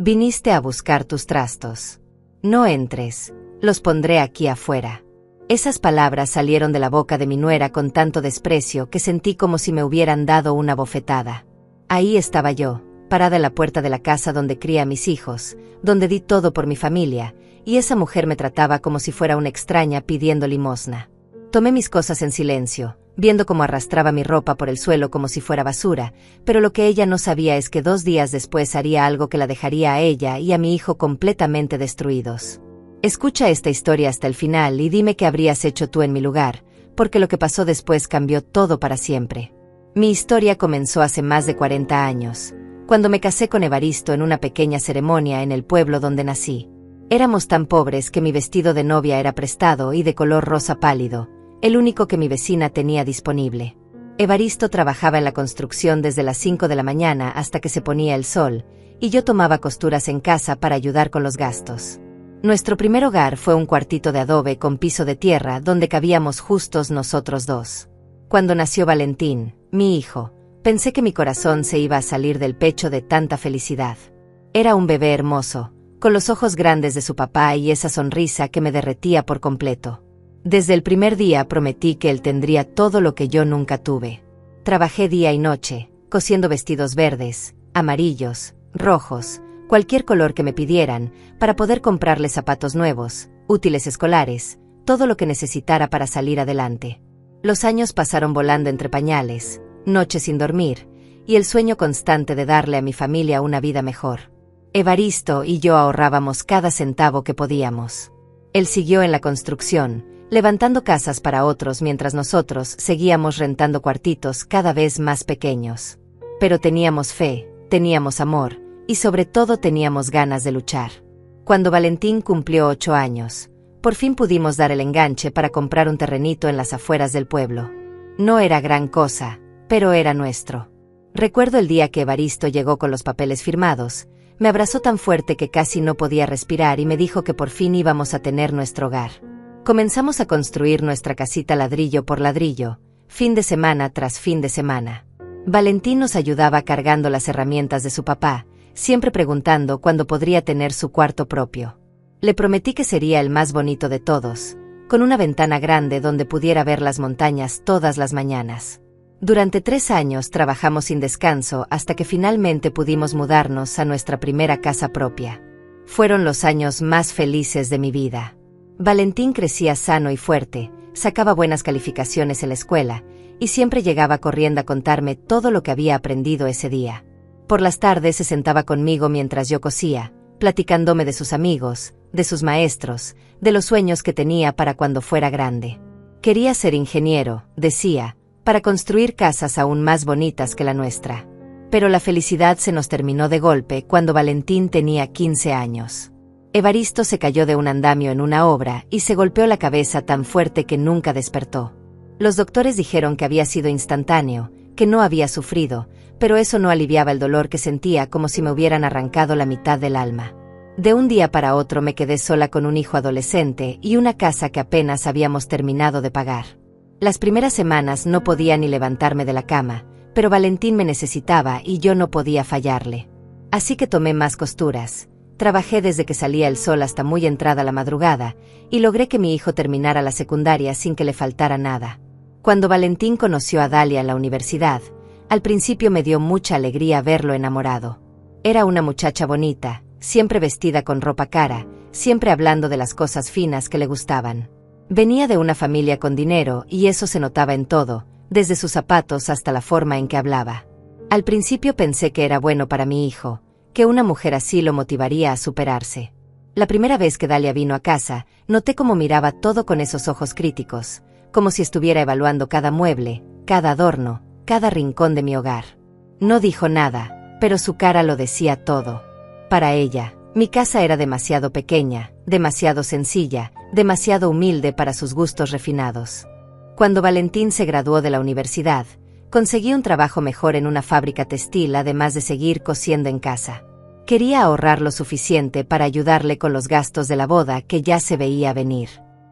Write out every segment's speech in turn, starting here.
Viniste a buscar tus trastos. No entres, los pondré aquí afuera. Esas palabras salieron de la boca de mi nuera con tanto desprecio que sentí como si me hubieran dado una bofetada. Ahí estaba yo, parada en la puerta de la casa donde cría a mis hijos, donde di todo por mi familia, y esa mujer me trataba como si fuera una extraña pidiendo limosna. Tomé mis cosas en silencio, viendo cómo arrastraba mi ropa por el suelo como si fuera basura, pero lo que ella no sabía es que 2 días después haría algo que la dejaría a ella y a mi hijo completamente destruidos. Escucha esta historia hasta el final y dime qué habrías hecho tú en mi lugar, porque lo que pasó después cambió todo para siempre. Mi historia comenzó hace más de 40 años, cuando me casé con Evaristo en una pequeña ceremonia en el pueblo donde nací. Éramos tan pobres que mi vestido de novia era prestado y de color rosa pálido, el único que mi vecina tenía disponible. Evaristo trabajaba en la construcción desde las 5 de la mañana hasta que se ponía el sol, y yo tomaba costuras en casa para ayudar con los gastos. Nuestro primer hogar fue un cuartito de adobe con piso de tierra donde cabíamos justos nosotros dos. Cuando nació Valentín, mi hijo, pensé que mi corazón se iba a salir del pecho de tanta felicidad. Era un bebé hermoso, con los ojos grandes de su papá y esa sonrisa que me derretía por completo. Desde el primer día prometí que él tendría todo lo que yo nunca tuve. Trabajé día y noche, cosiendo vestidos verdes, amarillos, rojos, cualquier color que me pidieran, para poder comprarle zapatos nuevos, útiles escolares, todo lo que necesitara para salir adelante. Los años pasaron volando entre pañales, noches sin dormir, y el sueño constante de darle a mi familia una vida mejor. Evaristo y yo ahorrábamos cada centavo que podíamos. Él siguió en la construcción, levantando casas para otros mientras nosotros seguíamos rentando cuartitos cada vez más pequeños. Pero teníamos fe, teníamos amor, y sobre todo teníamos ganas de luchar. Cuando Valentín cumplió 8 años, por fin pudimos dar el enganche para comprar un terrenito en las afueras del pueblo. No era gran cosa, pero era nuestro. Recuerdo el día que Evaristo llegó con los papeles firmados, me abrazó tan fuerte que casi no podía respirar y me dijo que por fin íbamos a tener nuestro hogar. Comenzamos a construir nuestra casita ladrillo por ladrillo, fin de semana tras fin de semana. Valentín nos ayudaba cargando las herramientas de su papá, siempre preguntando cuándo podría tener su cuarto propio. Le prometí que sería el más bonito de todos, con una ventana grande donde pudiera ver las montañas todas las mañanas. Durante 3 años trabajamos sin descanso hasta que finalmente pudimos mudarnos a nuestra primera casa propia. Fueron los años más felices de mi vida. Valentín crecía sano y fuerte, sacaba buenas calificaciones en la escuela, y siempre llegaba corriendo a contarme todo lo que había aprendido ese día. Por las tardes se sentaba conmigo mientras yo cosía, platicándome de sus amigos, de sus maestros, de los sueños que tenía para cuando fuera grande. Quería ser ingeniero, decía, para construir casas aún más bonitas que la nuestra. Pero la felicidad se nos terminó de golpe cuando Valentín tenía 15 años. Evaristo se cayó de un andamio en una obra y se golpeó la cabeza tan fuerte que nunca despertó. Los doctores dijeron que había sido instantáneo, que no había sufrido, pero eso no aliviaba el dolor que sentía como si me hubieran arrancado la mitad del alma. De un día para otro me quedé sola con un hijo adolescente y una casa que apenas habíamos terminado de pagar. Las primeras semanas no podía ni levantarme de la cama, pero Valentín me necesitaba y yo no podía fallarle. Así que tomé más costuras. Trabajé desde que salía el sol hasta muy entrada la madrugada, y logré que mi hijo terminara la secundaria sin que le faltara nada. Cuando Valentín conoció a Dalia en la universidad, al principio me dio mucha alegría verlo enamorado. Era una muchacha bonita, siempre vestida con ropa cara, siempre hablando de las cosas finas que le gustaban. Venía de una familia con dinero y eso se notaba en todo, desde sus zapatos hasta la forma en que hablaba. Al principio pensé que era bueno para mi hijo, que una mujer así lo motivaría a superarse. La primera vez que Dalia vino a casa, noté cómo miraba todo con esos ojos críticos, como si estuviera evaluando cada mueble, cada adorno, cada rincón de mi hogar. No dijo nada, pero su cara lo decía todo. Para ella, mi casa era demasiado pequeña, demasiado sencilla, demasiado humilde para sus gustos refinados. Cuando Valentín se graduó de la universidad, conseguí un trabajo mejor en una fábrica textil además de seguir cosiendo en casa. Quería ahorrar lo suficiente para ayudarle con los gastos de la boda que ya se veía venir.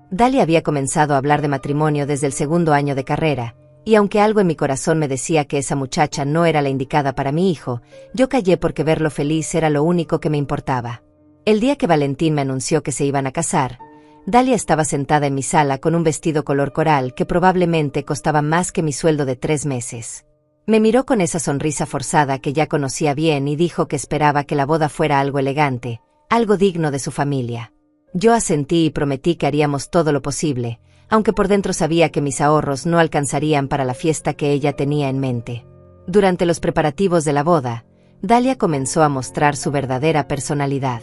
Dalia había comenzado a hablar de matrimonio desde el 2.º año de carrera, y aunque algo en mi corazón me decía que esa muchacha no era la indicada para mi hijo, yo callé porque verlo feliz era lo único que me importaba. El día que Valentín me anunció que se iban a casar, Dalia estaba sentada en mi sala con un vestido color coral que probablemente costaba más que mi sueldo de 3 meses. Me miró con esa sonrisa forzada que ya conocía bien y dijo que esperaba que la boda fuera algo elegante, algo digno de su familia. Yo asentí y prometí que haríamos todo lo posible, aunque por dentro sabía que mis ahorros no alcanzarían para la fiesta que ella tenía en mente. Durante los preparativos de la boda, Dalia comenzó a mostrar su verdadera personalidad.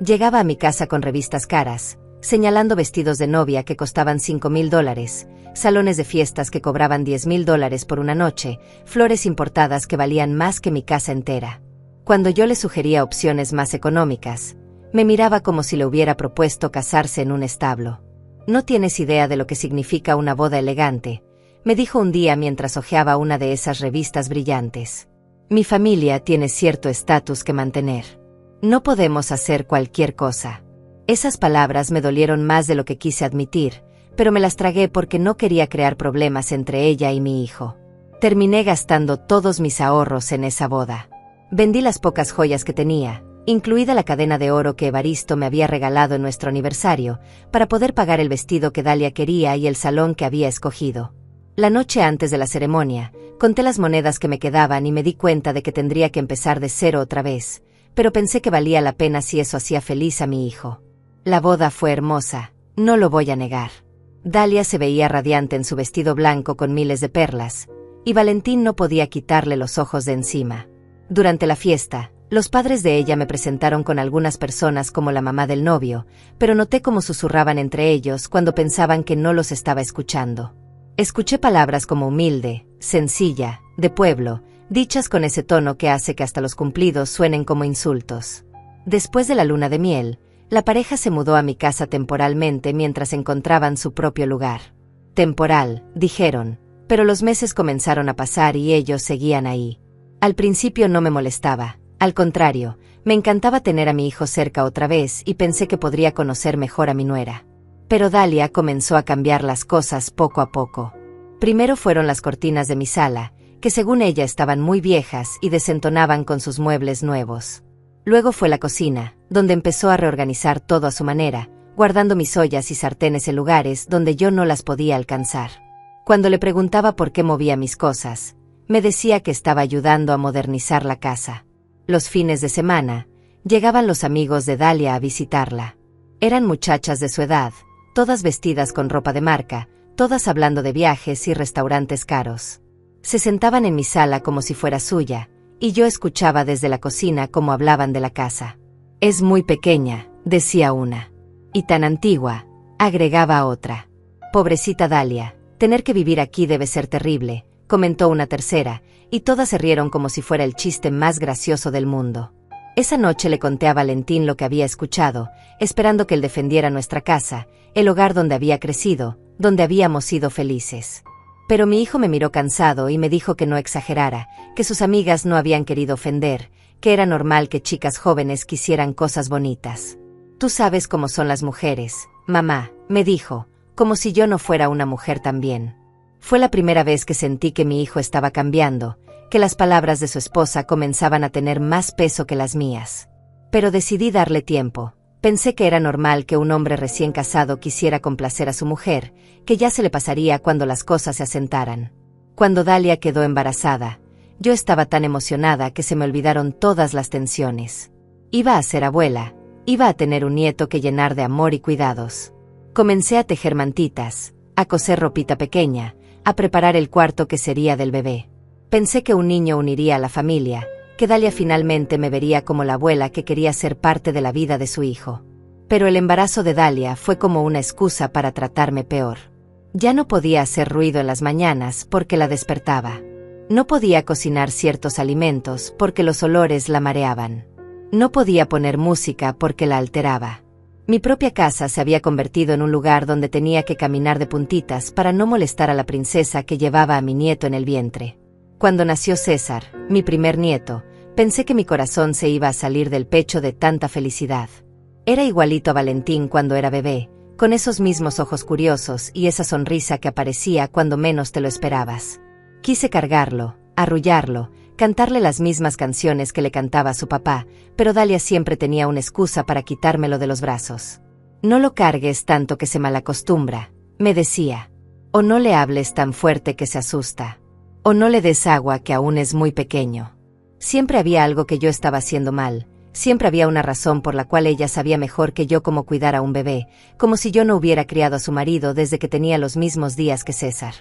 Llegaba a mi casa con revistas caras, señalando vestidos de novia que costaban $5,000, salones de fiestas que cobraban $10,000 por una noche, flores importadas que valían más que mi casa entera. Cuando yo le sugería opciones más económicas, me miraba como si le hubiera propuesto casarse en un establo. «No tienes idea de lo que significa una boda elegante», me dijo un día mientras hojeaba una de esas revistas brillantes. «Mi familia tiene cierto estatus que mantener. No podemos hacer cualquier cosa». Esas palabras me dolieron más de lo que quise admitir, pero me las tragué porque no quería crear problemas entre ella y mi hijo. Terminé gastando todos mis ahorros en esa boda. Vendí las pocas joyas que tenía, incluida la cadena de oro que Evaristo me había regalado en nuestro aniversario, para poder pagar el vestido que Dalia quería y el salón que había escogido. La noche antes de la ceremonia, conté las monedas que me quedaban y me di cuenta de que tendría que empezar de cero otra vez, pero pensé que valía la pena si eso hacía feliz a mi hijo. La boda fue hermosa, no lo voy a negar. Dalia se veía radiante en su vestido blanco con miles de perlas, y Valentín no podía quitarle los ojos de encima. Durante la fiesta, los padres de ella me presentaron con algunas personas como la mamá del novio, pero noté cómo susurraban entre ellos cuando pensaban que no los estaba escuchando. Escuché palabras como humilde, sencilla, de pueblo, dichas con ese tono que hace que hasta los cumplidos suenen como insultos. Después de la luna de miel, la pareja se mudó a mi casa temporalmente mientras encontraban su propio lugar. Temporal, dijeron, pero los meses comenzaron a pasar y ellos seguían ahí. Al principio no me molestaba, al contrario, me encantaba tener a mi hijo cerca otra vez y pensé que podría conocer mejor a mi nuera. Pero Dalia comenzó a cambiar las cosas poco a poco. Primero fueron las cortinas de mi sala, que según ella estaban muy viejas y desentonaban con sus muebles nuevos. Luego fue la cocina, donde empezó a reorganizar todo a su manera, guardando mis ollas y sartenes en lugares donde yo no las podía alcanzar. Cuando le preguntaba por qué movía mis cosas, me decía que estaba ayudando a modernizar la casa. Los fines de semana, llegaban los amigos de Dalia a visitarla. Eran muchachas de su edad, todas vestidas con ropa de marca, todas hablando de viajes y restaurantes caros. Se sentaban en mi sala como si fuera suya, y yo escuchaba desde la cocina cómo hablaban de la casa. «Es muy pequeña», decía una. «Y tan antigua», agregaba otra. «Pobrecita Dalia, tener que vivir aquí debe ser terrible», comentó una tercera, y todas se rieron como si fuera el chiste más gracioso del mundo. Esa noche le conté a Valentín lo que había escuchado, esperando que él defendiera nuestra casa, el hogar donde había crecido, donde habíamos sido felices. Pero mi hijo me miró cansado y me dijo que no exagerara, que sus amigas no habían querido ofender, que era normal que chicas jóvenes quisieran cosas bonitas. «Tú sabes cómo son las mujeres, mamá», me dijo, como si yo no fuera una mujer también. Fue la primera vez que sentí que mi hijo estaba cambiando, que las palabras de su esposa comenzaban a tener más peso que las mías. Pero decidí darle tiempo. Pensé que era normal que un hombre recién casado quisiera complacer a su mujer, que ya se le pasaría cuando las cosas se asentaran. Cuando Dalia quedó embarazada, yo estaba tan emocionada que se me olvidaron todas las tensiones. Iba a ser abuela, iba a tener un nieto que llenar de amor y cuidados. Comencé a tejer mantitas, a coser ropita pequeña, a preparar el cuarto que sería del bebé. Pensé que un niño uniría a la familia, que Dalia finalmente me vería como la abuela que quería ser parte de la vida de su hijo. Pero el embarazo de Dalia fue como una excusa para tratarme peor. Ya no podía hacer ruido en las mañanas porque la despertaba. No podía cocinar ciertos alimentos porque los olores la mareaban. No podía poner música porque la alteraba. Mi propia casa se había convertido en un lugar donde tenía que caminar de puntitas para no molestar a la princesa que llevaba a mi nieto en el vientre. Cuando nació César, mi primer nieto, pensé que mi corazón se iba a salir del pecho de tanta felicidad. Era igualito a Valentín cuando era bebé, con esos mismos ojos curiosos y esa sonrisa que aparecía cuando menos te lo esperabas. Quise cargarlo, arrullarlo, cantarle las mismas canciones que le cantaba a su papá, pero Dalia siempre tenía una excusa para quitármelo de los brazos. No lo cargues tanto que se malacostumbra, me decía. O no le hables tan fuerte que se asusta. O no le des agua que aún es muy pequeño. Siempre había algo que yo estaba haciendo mal, siempre había una razón por la cual ella sabía mejor que yo cómo cuidar a un bebé, como si yo no hubiera criado a su marido desde que tenía los mismos días que César.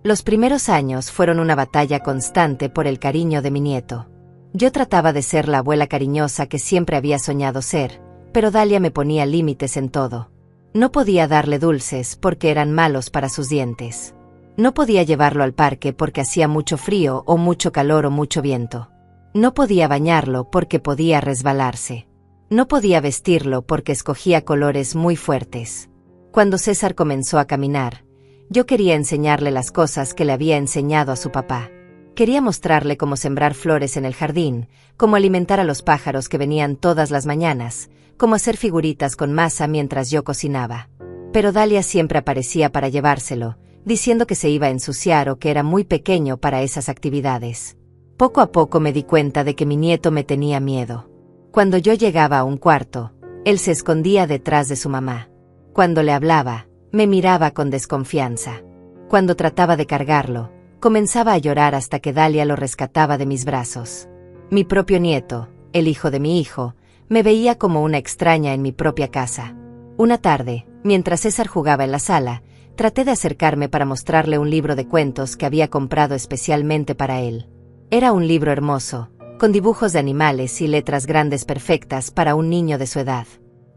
Los primeros años fueron una batalla constante por el cariño de mi nieto. Yo trataba de ser la abuela cariñosa que siempre había soñado ser, pero Dalia me ponía límites en todo. No podía darle dulces porque eran malos para sus dientes. No podía llevarlo al parque porque hacía mucho frío o mucho calor o mucho viento. No podía bañarlo porque podía resbalarse. No podía vestirlo porque escogía colores muy fuertes. Cuando César comenzó a caminar, yo quería enseñarle las cosas que le había enseñado a su papá. Quería mostrarle cómo sembrar flores en el jardín, cómo alimentar a los pájaros que venían todas las mañanas, cómo hacer figuritas con masa mientras yo cocinaba. Pero Dalia siempre aparecía para llevárselo, diciendo que se iba a ensuciar o que era muy pequeño para esas actividades. Poco a poco me di cuenta de que mi nieto me tenía miedo. Cuando yo llegaba a un cuarto, él se escondía detrás de su mamá. Cuando le hablaba, me miraba con desconfianza. Cuando trataba de cargarlo, comenzaba a llorar hasta que Dalia lo rescataba de mis brazos. Mi propio nieto, el hijo de mi hijo, me veía como una extraña en mi propia casa. Una tarde, mientras César jugaba en la sala, traté de acercarme para mostrarle un libro de cuentos que había comprado especialmente para él. Era un libro hermoso, con dibujos de animales y letras grandes perfectas para un niño de su edad.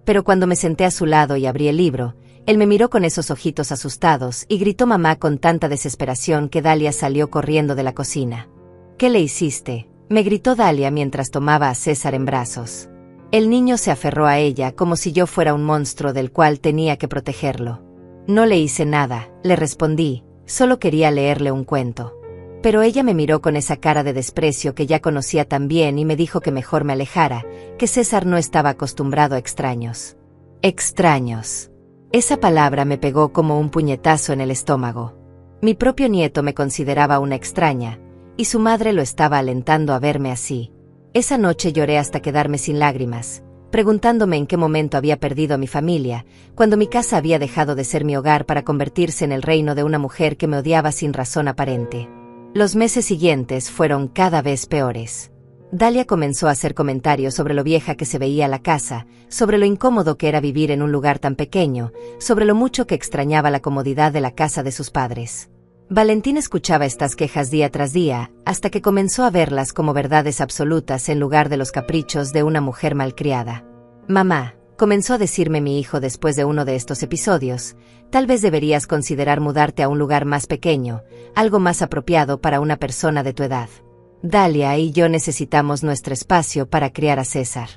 Pero cuando me senté a su lado y abrí el libro, él me miró con esos ojitos asustados y gritó mamá con tanta desesperación que Dalia salió corriendo de la cocina. ¿Qué le hiciste?, me gritó Dalia mientras tomaba a César en brazos. El niño se aferró a ella como si yo fuera un monstruo del cual tenía que protegerlo. No le hice nada, le respondí, solo quería leerle un cuento. Pero ella me miró con esa cara de desprecio que ya conocía tan bien y me dijo que mejor me alejara, que César no estaba acostumbrado a extraños. Extraños. Esa palabra me pegó como un puñetazo en el estómago. Mi propio nieto me consideraba una extraña, y su madre lo estaba alentando a verme así. Esa noche lloré hasta quedarme sin lágrimas, preguntándome en qué momento había perdido a mi familia, cuando mi casa había dejado de ser mi hogar para convertirse en el reino de una mujer que me odiaba sin razón aparente. Los meses siguientes fueron cada vez peores. Dalia comenzó a hacer comentarios sobre lo vieja que se veía la casa, sobre lo incómodo que era vivir en un lugar tan pequeño, sobre lo mucho que extrañaba la comodidad de la casa de sus padres. Valentín escuchaba estas quejas día tras día, hasta que comenzó a verlas como verdades absolutas en lugar de los caprichos de una mujer malcriada. Mamá, comenzó a decirme mi hijo después de uno de estos episodios, tal vez deberías considerar mudarte a un lugar más pequeño, algo más apropiado para una persona de tu edad. Dalia y yo necesitamos nuestro espacio para criar a César.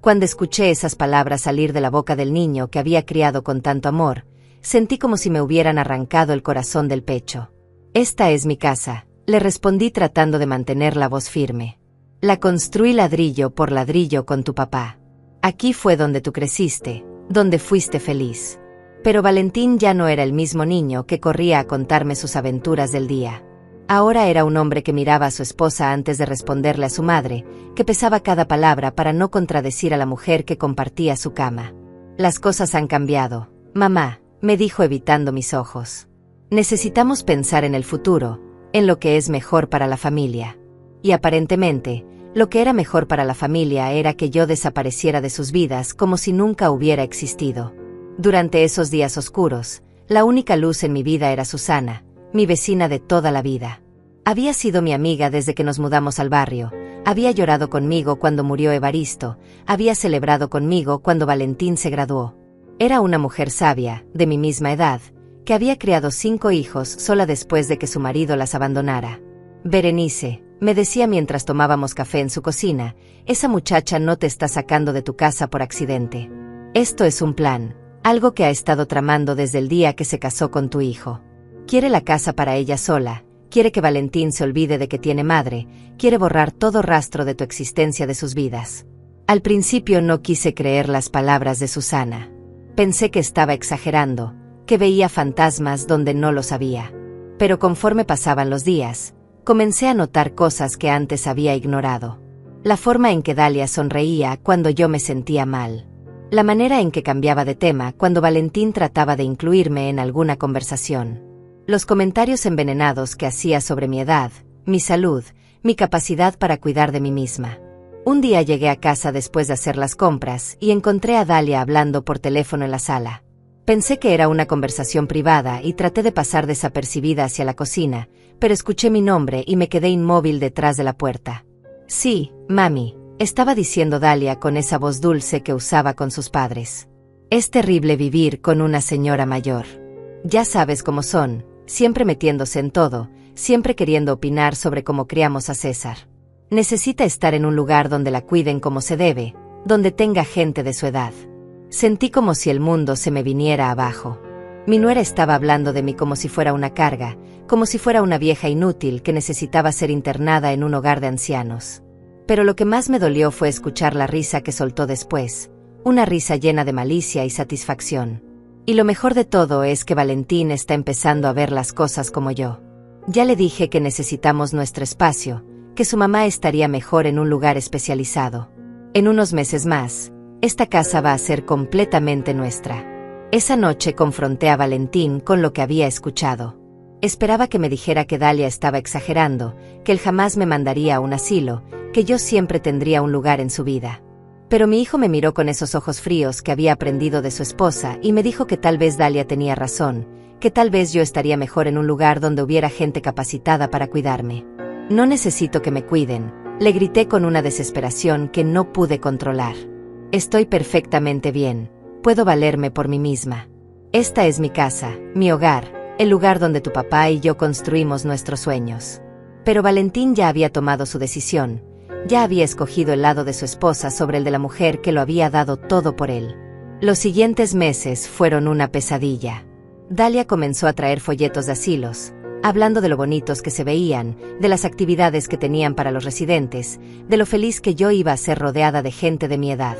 Cuando escuché esas palabras salir de la boca del niño que había criado con tanto amor, sentí como si me hubieran arrancado el corazón del pecho. Esta es mi casa, le respondí tratando de mantener la voz firme. La construí ladrillo por ladrillo con tu papá. Aquí fue donde tú creciste, donde fuiste feliz. Pero Valentín ya no era el mismo niño que corría a contarme sus aventuras del día. Ahora era un hombre que miraba a su esposa antes de responderle a su madre, que pesaba cada palabra para no contradecir a la mujer que compartía su cama. Las cosas han cambiado, mamá, me dijo evitando mis ojos. Necesitamos pensar en el futuro, en lo que es mejor para la familia. Y aparentemente, lo que era mejor para la familia era que yo desapareciera de sus vidas como si nunca hubiera existido. Durante esos días oscuros, la única luz en mi vida era Susana, mi vecina de toda la vida. Había sido mi amiga desde que nos mudamos al barrio, había llorado conmigo cuando murió Evaristo, había celebrado conmigo cuando Valentín se graduó. Era una mujer sabia, de mi misma edad, que había criado 5 hijos sola después de que su marido las abandonara. Berenice, me decía mientras tomábamos café en su cocina, esa muchacha no te está sacando de tu casa por accidente. Esto es un plan, algo que ha estado tramando desde el día que se casó con tu hijo. Quiere la casa para ella sola, quiere que Valentín se olvide de que tiene madre, quiere borrar todo rastro de tu existencia de sus vidas. Al principio no quise creer las palabras de Susana. Pensé que estaba exagerando, que veía fantasmas donde no los había. Pero conforme pasaban los días, comencé a notar cosas que antes había ignorado. La forma en que Dalia sonreía cuando yo me sentía mal. La manera en que cambiaba de tema cuando Valentín trataba de incluirme en alguna conversación. Los comentarios envenenados que hacía sobre mi edad, mi salud, mi capacidad para cuidar de mí misma. Un día llegué a casa después de hacer las compras y encontré a Dalia hablando por teléfono en la sala. Pensé que era una conversación privada y traté de pasar desapercibida hacia la cocina, pero escuché mi nombre y me quedé inmóvil detrás de la puerta. Sí, mami, estaba diciendo Dalia con esa voz dulce que usaba con sus padres. Es terrible vivir con una señora mayor. Ya sabes cómo son, siempre metiéndose en todo, siempre queriendo opinar sobre cómo criamos a César. Necesita estar en un lugar donde la cuiden como se debe, donde tenga gente de su edad. Sentí como si el mundo se me viniera abajo. Mi nuera estaba hablando de mí como si fuera una carga, como si fuera una vieja inútil que necesitaba ser internada en un hogar de ancianos. Pero lo que más me dolió fue escuchar la risa que soltó después, una risa llena de malicia y satisfacción. Y lo mejor de todo es que Valentín está empezando a ver las cosas como yo. Ya le dije que necesitamos nuestro espacio, que su mamá estaría mejor en un lugar especializado. En unos meses más, esta casa va a ser completamente nuestra. Esa noche confronté a Valentín con lo que había escuchado. Esperaba que me dijera que Dalia estaba exagerando, que él jamás me mandaría a un asilo, que yo siempre tendría un lugar en su vida. Pero mi hijo me miró con esos ojos fríos que había aprendido de su esposa y me dijo que tal vez Dalia tenía razón, que tal vez yo estaría mejor en un lugar donde hubiera gente capacitada para cuidarme. No necesito que me cuiden, le grité con una desesperación que no pude controlar. Estoy perfectamente bien, puedo valerme por mí misma. Esta es mi casa, mi hogar, el lugar donde tu papá y yo construimos nuestros sueños. Pero Valentín ya había tomado su decisión, ya había escogido el lado de su esposa sobre el de la mujer que lo había dado todo por él. Los siguientes meses fueron una pesadilla. Dalia comenzó a traer folletos de asilos, hablando de lo bonitos que se veían, de las actividades que tenían para los residentes, de lo feliz que yo iba a ser rodeada de gente de mi edad.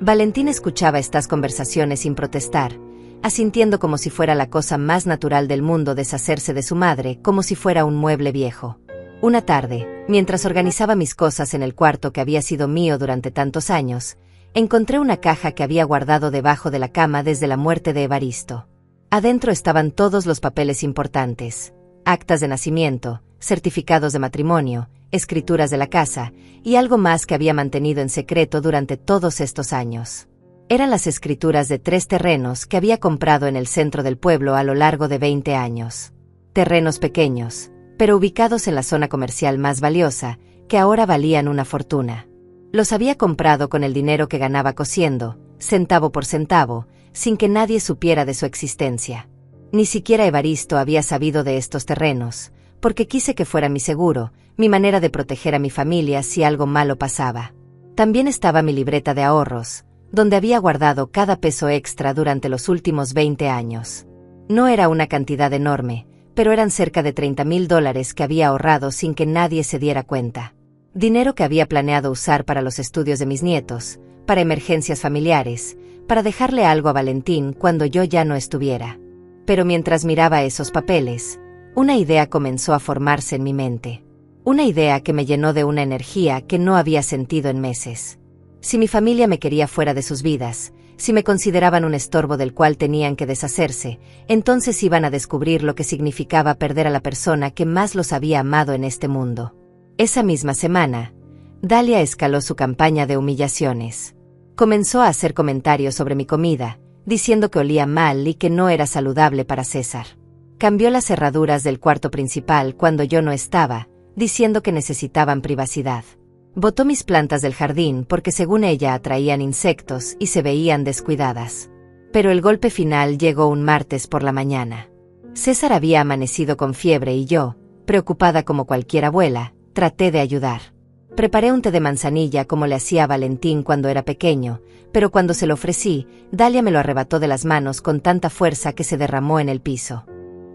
Valentín escuchaba estas conversaciones sin protestar, asintiendo como si fuera la cosa más natural del mundo deshacerse de su madre, como si fuera un mueble viejo. Una tarde, mientras organizaba mis cosas en el cuarto que había sido mío durante tantos años, encontré una caja que había guardado debajo de la cama desde la muerte de Evaristo. Adentro estaban todos los papeles importantes. Actas de nacimiento, certificados de matrimonio, escrituras de la casa, y algo más que había mantenido en secreto durante todos estos años. Eran las escrituras de 3 terrenos que había comprado en el centro del pueblo a lo largo de 20 años. Terrenos pequeños, pero ubicados en la zona comercial más valiosa, que ahora valían una fortuna. Los había comprado con el dinero que ganaba cosiendo, centavo por centavo, sin que nadie supiera de su existencia. Ni siquiera Evaristo había sabido de estos terrenos, porque quise que fuera mi seguro, mi manera de proteger a mi familia si algo malo pasaba. También estaba mi libreta de ahorros, donde había guardado cada peso extra durante los últimos 20 años. No era una cantidad enorme, pero eran cerca de $30,000 que había ahorrado sin que nadie se diera cuenta. Dinero que había planeado usar para los estudios de mis nietos, para emergencias familiares, para dejarle algo a Valentín cuando yo ya no estuviera. Pero mientras miraba esos papeles, una idea comenzó a formarse en mi mente. Una idea que me llenó de una energía que no había sentido en meses. Si mi familia me quería fuera de sus vidas, si me consideraban un estorbo del cual tenían que deshacerse, entonces iban a descubrir lo que significaba perder a la persona que más los había amado en este mundo. Esa misma semana, Dalia escaló su campaña de humillaciones. Comenzó a hacer comentarios sobre mi comida, diciendo que olía mal y que no era saludable para César. Cambió las cerraduras del cuarto principal cuando yo no estaba, diciendo que necesitaban privacidad. Botó mis plantas del jardín porque según ella atraían insectos y se veían descuidadas. Pero el golpe final llegó un martes por la mañana. César había amanecido con fiebre y yo, preocupada como cualquier abuela, traté de ayudar. Preparé un té de manzanilla como le hacía a Valentín cuando era pequeño, pero cuando se lo ofrecí, Dalia me lo arrebató de las manos con tanta fuerza que se derramó en el piso.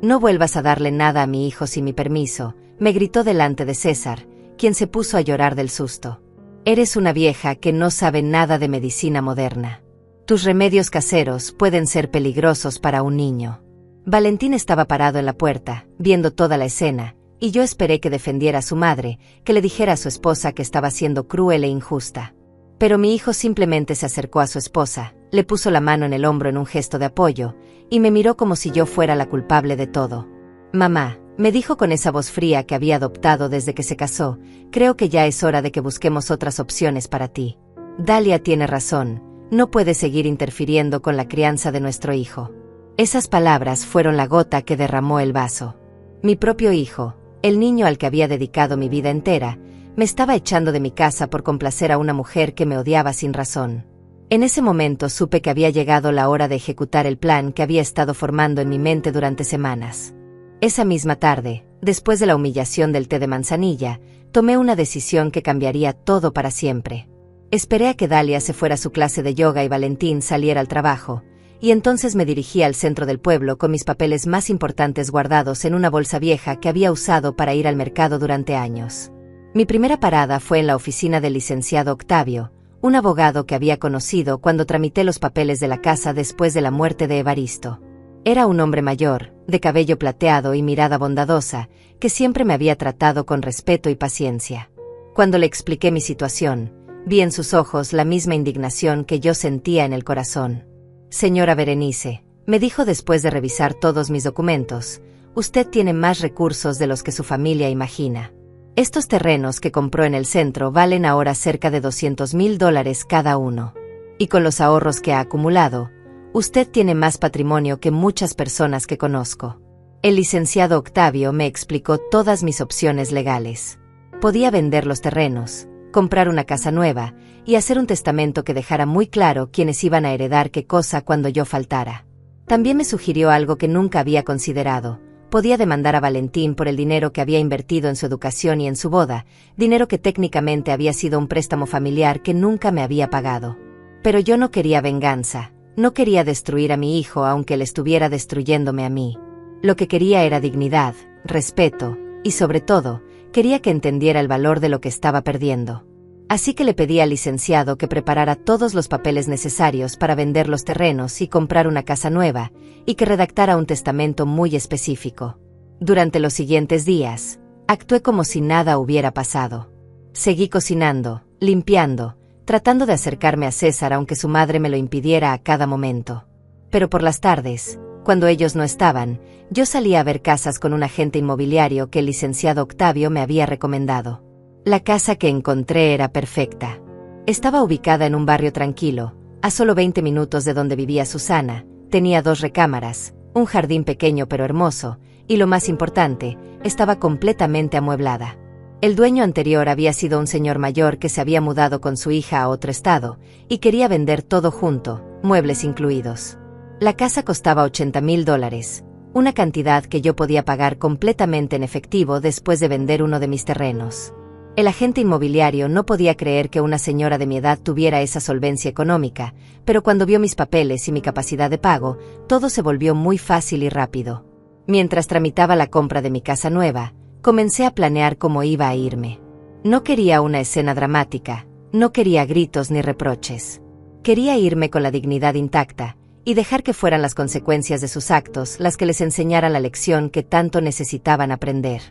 «No vuelvas a darle nada a mi hijo sin mi permiso», me gritó delante de César, quien se puso a llorar del susto. «Eres una vieja que no sabe nada de medicina moderna». Tus remedios caseros pueden ser peligrosos para un niño. Valentín estaba parado en la puerta, viendo toda la escena, y yo esperé que defendiera a su madre, que le dijera a su esposa que estaba siendo cruel e injusta. Pero mi hijo simplemente se acercó a su esposa, le puso la mano en el hombro en un gesto de apoyo, y me miró como si yo fuera la culpable de todo. «Mamá», me dijo con esa voz fría que había adoptado desde que se casó, «creo que ya es hora de que busquemos otras opciones para ti. Dalia tiene razón, no puedes seguir interfiriendo con la crianza de nuestro hijo». Esas palabras fueron la gota que derramó el vaso. Mi propio hijo, el niño al que había dedicado mi vida entera, me estaba echando de mi casa por complacer a una mujer que me odiaba sin razón. En ese momento supe que había llegado la hora de ejecutar el plan que había estado formando en mi mente durante semanas. Esa misma tarde, después de la humillación del té de manzanilla, tomé una decisión que cambiaría todo para siempre. Esperé a que Dalia se fuera a su clase de yoga y Valentín saliera al trabajo, y entonces me dirigí al centro del pueblo con mis papeles más importantes guardados en una bolsa vieja que había usado para ir al mercado durante años. Mi primera parada fue en la oficina del licenciado Octavio, un abogado que había conocido cuando tramité los papeles de la casa después de la muerte de Evaristo. Era un hombre mayor, de cabello plateado y mirada bondadosa, que siempre me había tratado con respeto y paciencia. Cuando le expliqué mi situación, vi en sus ojos la misma indignación que yo sentía en el corazón. «Señora Berenice», me dijo después de revisar todos mis documentos, «usted tiene más recursos de los que su familia imagina. Estos terrenos que compró en el centro valen ahora cerca de $200,000 cada uno. Y con los ahorros que ha acumulado, usted tiene más patrimonio que muchas personas que conozco». El licenciado Octavio me explicó todas mis opciones legales. Podía vender los terrenos, comprar una casa nueva y hacer un testamento que dejara muy claro quiénes iban a heredar qué cosa cuando yo faltara. También me sugirió algo que nunca había considerado. Podía demandar a Valentín por el dinero que había invertido en su educación y en su boda, dinero que técnicamente había sido un préstamo familiar que nunca me había pagado. Pero yo no quería venganza, no quería destruir a mi hijo aunque él estuviera destruyéndome a mí. Lo que quería era dignidad, respeto, y sobre todo, quería que entendiera el valor de lo que estaba perdiendo. Así que le pedí al licenciado que preparara todos los papeles necesarios para vender los terrenos y comprar una casa nueva, y que redactara un testamento muy específico. Durante los siguientes días, actué como si nada hubiera pasado. Seguí cocinando, limpiando, tratando de acercarme a César aunque su madre me lo impidiera a cada momento. Pero por las tardes, cuando ellos no estaban, yo salía a ver casas con un agente inmobiliario que el licenciado Octavio me había recomendado. La casa que encontré era perfecta. Estaba ubicada en un barrio tranquilo, a solo 20 minutos de donde vivía Susana, tenía 2 recámaras, un jardín pequeño pero hermoso, y lo más importante, estaba completamente amueblada. El dueño anterior había sido un señor mayor que se había mudado con su hija a otro estado, y quería vender todo junto, muebles incluidos. La casa costaba $80,000, una cantidad que yo podía pagar completamente en efectivo después de vender uno de mis terrenos. El agente inmobiliario no podía creer que una señora de mi edad tuviera esa solvencia económica, pero cuando vio mis papeles y mi capacidad de pago, todo se volvió muy fácil y rápido. Mientras tramitaba la compra de mi casa nueva, comencé a planear cómo iba a irme. No quería una escena dramática, no quería gritos ni reproches. Quería irme con la dignidad intacta, y dejar que fueran las consecuencias de sus actos las que les enseñaran la lección que tanto necesitaban aprender.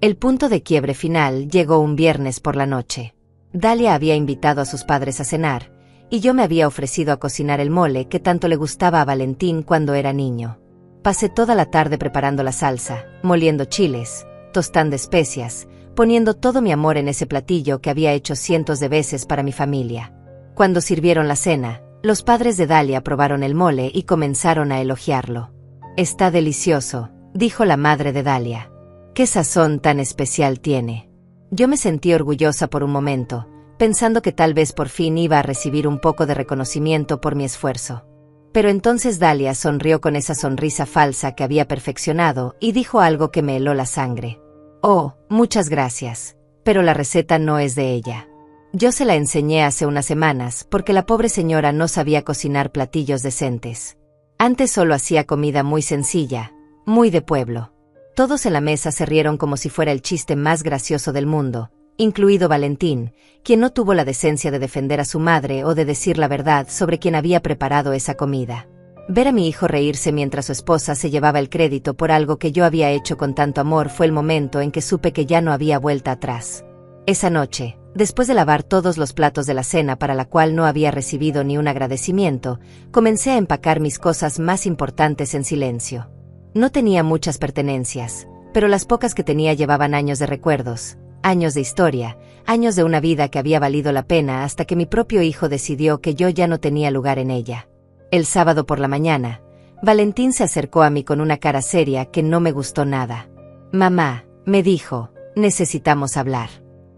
El punto de quiebre final llegó un viernes por la noche. Dalia había invitado a sus padres a cenar, y yo me había ofrecido a cocinar el mole que tanto le gustaba a Valentín cuando era niño. Pasé toda la tarde preparando la salsa, moliendo chiles, tostando especias, poniendo todo mi amor en ese platillo que había hecho cientos de veces para mi familia. Cuando sirvieron la cena, los padres de Dalia probaron el mole y comenzaron a elogiarlo. «Está delicioso», dijo la madre de Dalia. «¿Qué sazón tan especial tiene?». Yo me sentí orgullosa por un momento, pensando que tal vez por fin iba a recibir un poco de reconocimiento por mi esfuerzo. Pero entonces Dalia sonrió con esa sonrisa falsa que había perfeccionado y dijo algo que me heló la sangre. «Oh, muchas gracias, pero la receta no es de ella. Yo se la enseñé hace unas semanas porque la pobre señora no sabía cocinar platillos decentes. Antes solo hacía comida muy sencilla, muy de pueblo». Todos en la mesa se rieron como si fuera el chiste más gracioso del mundo, incluido Valentín, quien no tuvo la decencia de defender a su madre o de decir la verdad sobre quien había preparado esa comida. Ver a mi hijo reírse mientras su esposa se llevaba el crédito por algo que yo había hecho con tanto amor fue el momento en que supe que ya no había vuelta atrás. Esa noche, después de lavar todos los platos de la cena para la cual no había recibido ni un agradecimiento, comencé a empacar mis cosas más importantes en silencio. No tenía muchas pertenencias, pero las pocas que tenía llevaban años de recuerdos, años de historia, años de una vida que había valido la pena hasta que mi propio hijo decidió que yo ya no tenía lugar en ella. El sábado por la mañana, Valentín se acercó a mí con una cara seria que no me gustó nada. «Mamá», me dijo, «necesitamos hablar.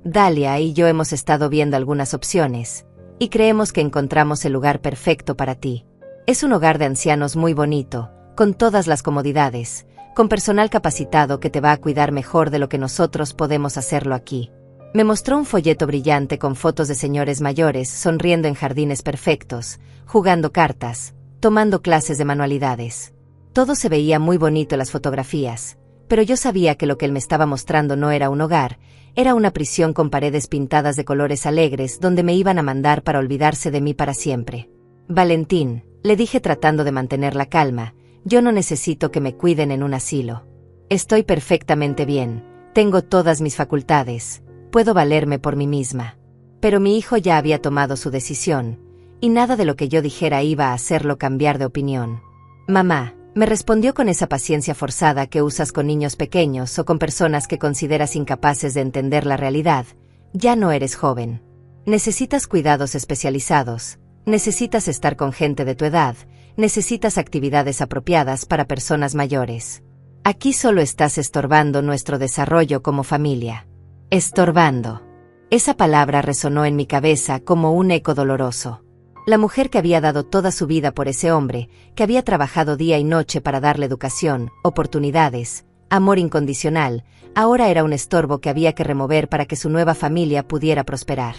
Dalia y yo hemos estado viendo algunas opciones, y creemos que encontramos el lugar perfecto para ti. Es un hogar de ancianos muy bonito, con todas las comodidades, con personal capacitado que te va a cuidar mejor de lo que nosotros podemos hacerlo aquí». Me mostró un folleto brillante con fotos de señores mayores sonriendo en jardines perfectos, jugando cartas, tomando clases de manualidades. Todo se veía muy bonito en las fotografías, pero yo sabía que lo que él me estaba mostrando no era un hogar, era una prisión con paredes pintadas de colores alegres donde me iban a mandar para olvidarse de mí para siempre. «Valentín», le dije tratando de mantener la calma, «yo no necesito que me cuiden en un asilo. Estoy perfectamente bien, tengo todas mis facultades. Puedo valerme por mí misma». Pero mi hijo ya había tomado su decisión, y nada de lo que yo dijera iba a hacerlo cambiar de opinión. «Mamá», me respondió con esa paciencia forzada que usas con niños pequeños o con personas que consideras incapaces de entender la realidad, «ya no eres joven. Necesitas cuidados especializados, necesitas estar con gente de tu edad, necesitas actividades apropiadas para personas mayores. Aquí solo estás estorbando nuestro desarrollo como familia». Estorbando. Esa palabra resonó en mi cabeza como un eco doloroso. La mujer que había dado toda su vida por ese hombre, que había trabajado día y noche para darle educación, oportunidades, amor incondicional, ahora era un estorbo que había que remover para que su nueva familia pudiera prosperar.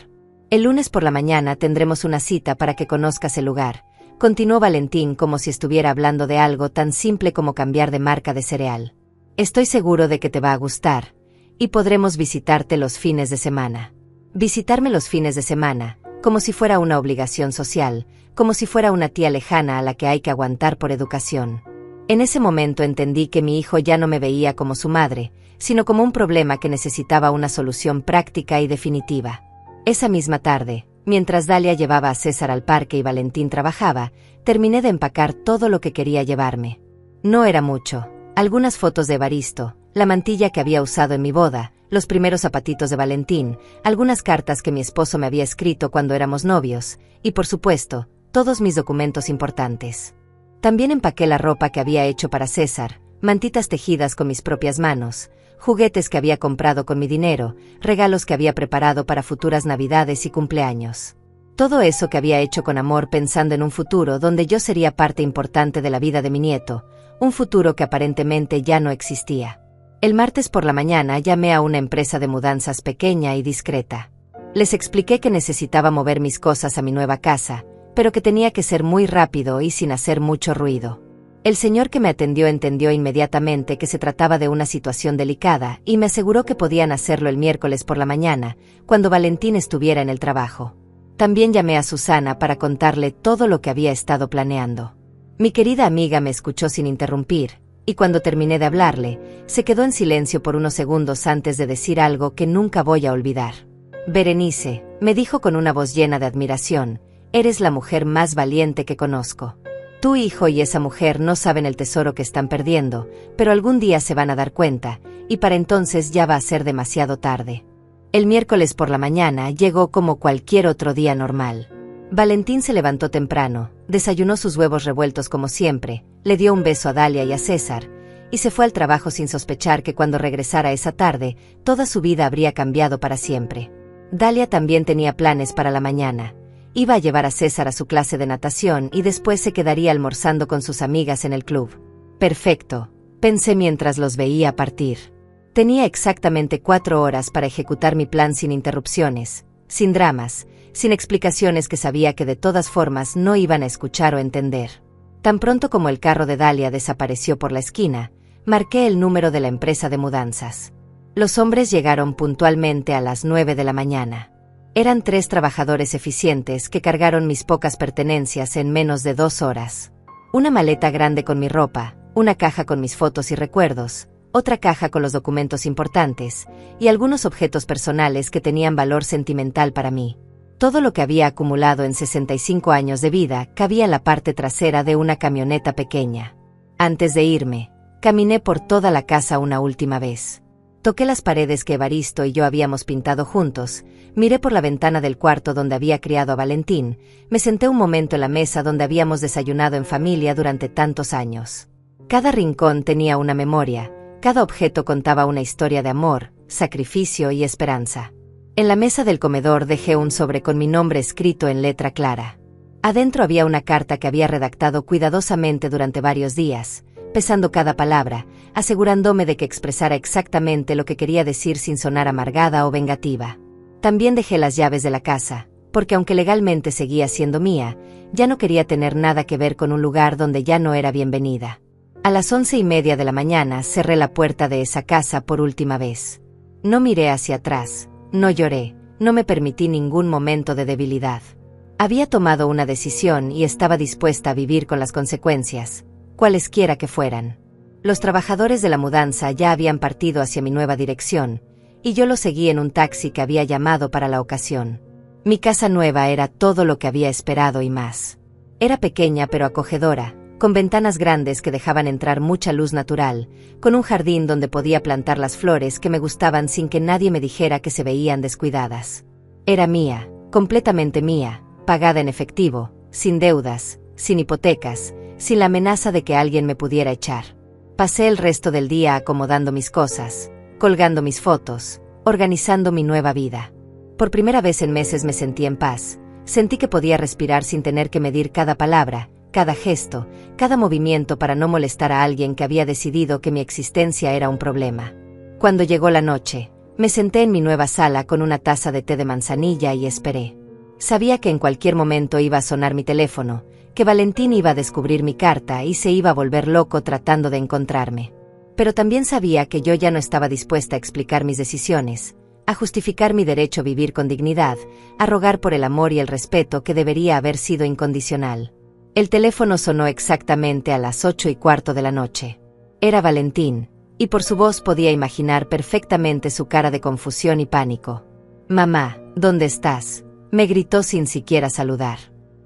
«El lunes por la mañana tendremos una cita para que conozcas el lugar», continuó Valentín como si estuviera hablando de algo tan simple como cambiar de marca de cereal. «Estoy seguro de que te va a gustar, y podremos visitarte los fines de semana». Visitarme los fines de semana, como si fuera una obligación social, como si fuera una tía lejana a la que hay que aguantar por educación. En ese momento entendí que mi hijo ya no me veía como su madre, sino como un problema que necesitaba una solución práctica y definitiva. Esa misma tarde, mientras Dalia llevaba a César al parque y Valentín trabajaba, terminé de empacar todo lo que quería llevarme. No era mucho: algunas fotos de Evaristo, la mantilla que había usado en mi boda, los primeros zapatitos de Valentín, algunas cartas que mi esposo me había escrito cuando éramos novios, y por supuesto, todos mis documentos importantes. También empaqué la ropa que había hecho para César, mantitas tejidas con mis propias manos, juguetes que había comprado con mi dinero, regalos que había preparado para futuras navidades y cumpleaños. Todo eso que había hecho con amor pensando en un futuro donde yo sería parte importante de la vida de mi nieto, un futuro que aparentemente ya no existía. El martes por la mañana llamé a una empresa de mudanzas pequeña y discreta. Les expliqué que necesitaba mover mis cosas a mi nueva casa, pero que tenía que ser muy rápido y sin hacer mucho ruido. El señor que me atendió entendió inmediatamente que se trataba de una situación delicada y me aseguró que podían hacerlo el miércoles por la mañana, cuando Valentín estuviera en el trabajo. También llamé a Susana para contarle todo lo que había estado planeando. Mi querida amiga me escuchó sin interrumpir, y cuando terminé de hablarle, se quedó en silencio por unos segundos antes de decir algo que nunca voy a olvidar. «Berenice», me dijo con una voz llena de admiración, «eres la mujer más valiente que conozco. Tu hijo y esa mujer no saben el tesoro que están perdiendo, pero algún día se van a dar cuenta, y para entonces ya va a ser demasiado tarde». El miércoles por la mañana llegó como cualquier otro día normal. Valentín se levantó temprano, desayunó sus huevos revueltos como siempre, le dio un beso a Dalia y a César, y se fue al trabajo sin sospechar que cuando regresara esa tarde, toda su vida habría cambiado para siempre. Dalia también tenía planes para la mañana. Iba a llevar a César a su clase de natación y después se quedaría almorzando con sus amigas en el club. Perfecto, pensé mientras los veía partir. Tenía exactamente 4 horas para ejecutar mi plan sin interrupciones, sin dramas, sin explicaciones que sabía que de todas formas no iban a escuchar o entender. Tan pronto como el carro de Dalia desapareció por la esquina, marqué el número de la empresa de mudanzas. Los hombres llegaron puntualmente a las 9 de la mañana. Eran 3 trabajadores eficientes que cargaron mis pocas pertenencias en menos de 2 horas. Una maleta grande con mi ropa, una caja con mis fotos y recuerdos, otra caja con los documentos importantes, y algunos objetos personales que tenían valor sentimental para mí. Todo lo que había acumulado en 65 años de vida cabía en la parte trasera de una camioneta pequeña. Antes de irme, caminé por toda la casa una última vez. Toqué las paredes que Evaristo y yo habíamos pintado juntos, miré por la ventana del cuarto donde había criado a Valentín, me senté un momento en la mesa donde habíamos desayunado en familia durante tantos años. Cada rincón tenía una memoria, cada objeto contaba una historia de amor, sacrificio y esperanza. En la mesa del comedor dejé un sobre con mi nombre escrito en letra clara. Adentro había una carta que había redactado cuidadosamente durante varios días, pesando cada palabra, asegurándome de que expresara exactamente lo que quería decir sin sonar amargada o vengativa. También dejé las llaves de la casa, porque aunque legalmente seguía siendo mía, ya no quería tener nada que ver con un lugar donde ya no era bienvenida. A las 11:30 de la mañana cerré la puerta de esa casa por última vez. No miré hacia atrás, no lloré, no me permití ningún momento de debilidad. Había tomado una decisión y estaba dispuesta a vivir con las consecuencias, cualesquiera que fueran. Los trabajadores de la mudanza ya habían partido hacia mi nueva dirección, y yo los seguí en un taxi que había llamado para la ocasión. Mi casa nueva era todo lo que había esperado y más. Era pequeña pero acogedora, con ventanas grandes que dejaban entrar mucha luz natural, con un jardín donde podía plantar las flores que me gustaban sin que nadie me dijera que se veían descuidadas. Era mía, completamente mía, pagada en efectivo, sin deudas, sin hipotecas, sin la amenaza de que alguien me pudiera echar. Pasé el resto del día acomodando mis cosas, colgando mis fotos, organizando mi nueva vida. Por primera vez en meses me sentí en paz, sentí que podía respirar sin tener que medir cada palabra, cada gesto, cada movimiento para no molestar a alguien que había decidido que mi existencia era un problema. Cuando llegó la noche, me senté en mi nueva sala con una taza de té de manzanilla y esperé. Sabía que en cualquier momento iba a sonar mi teléfono, que Valentín iba a descubrir mi carta y se iba a volver loco tratando de encontrarme. Pero también sabía que yo ya no estaba dispuesta a explicar mis decisiones, a justificar mi derecho a vivir con dignidad, a rogar por el amor y el respeto que debería haber sido incondicional. El teléfono sonó exactamente a las 8:15 de la noche. Era Valentín, y por su voz podía imaginar perfectamente su cara de confusión y pánico. «Mamá, ¿dónde estás?», me gritó sin siquiera saludar.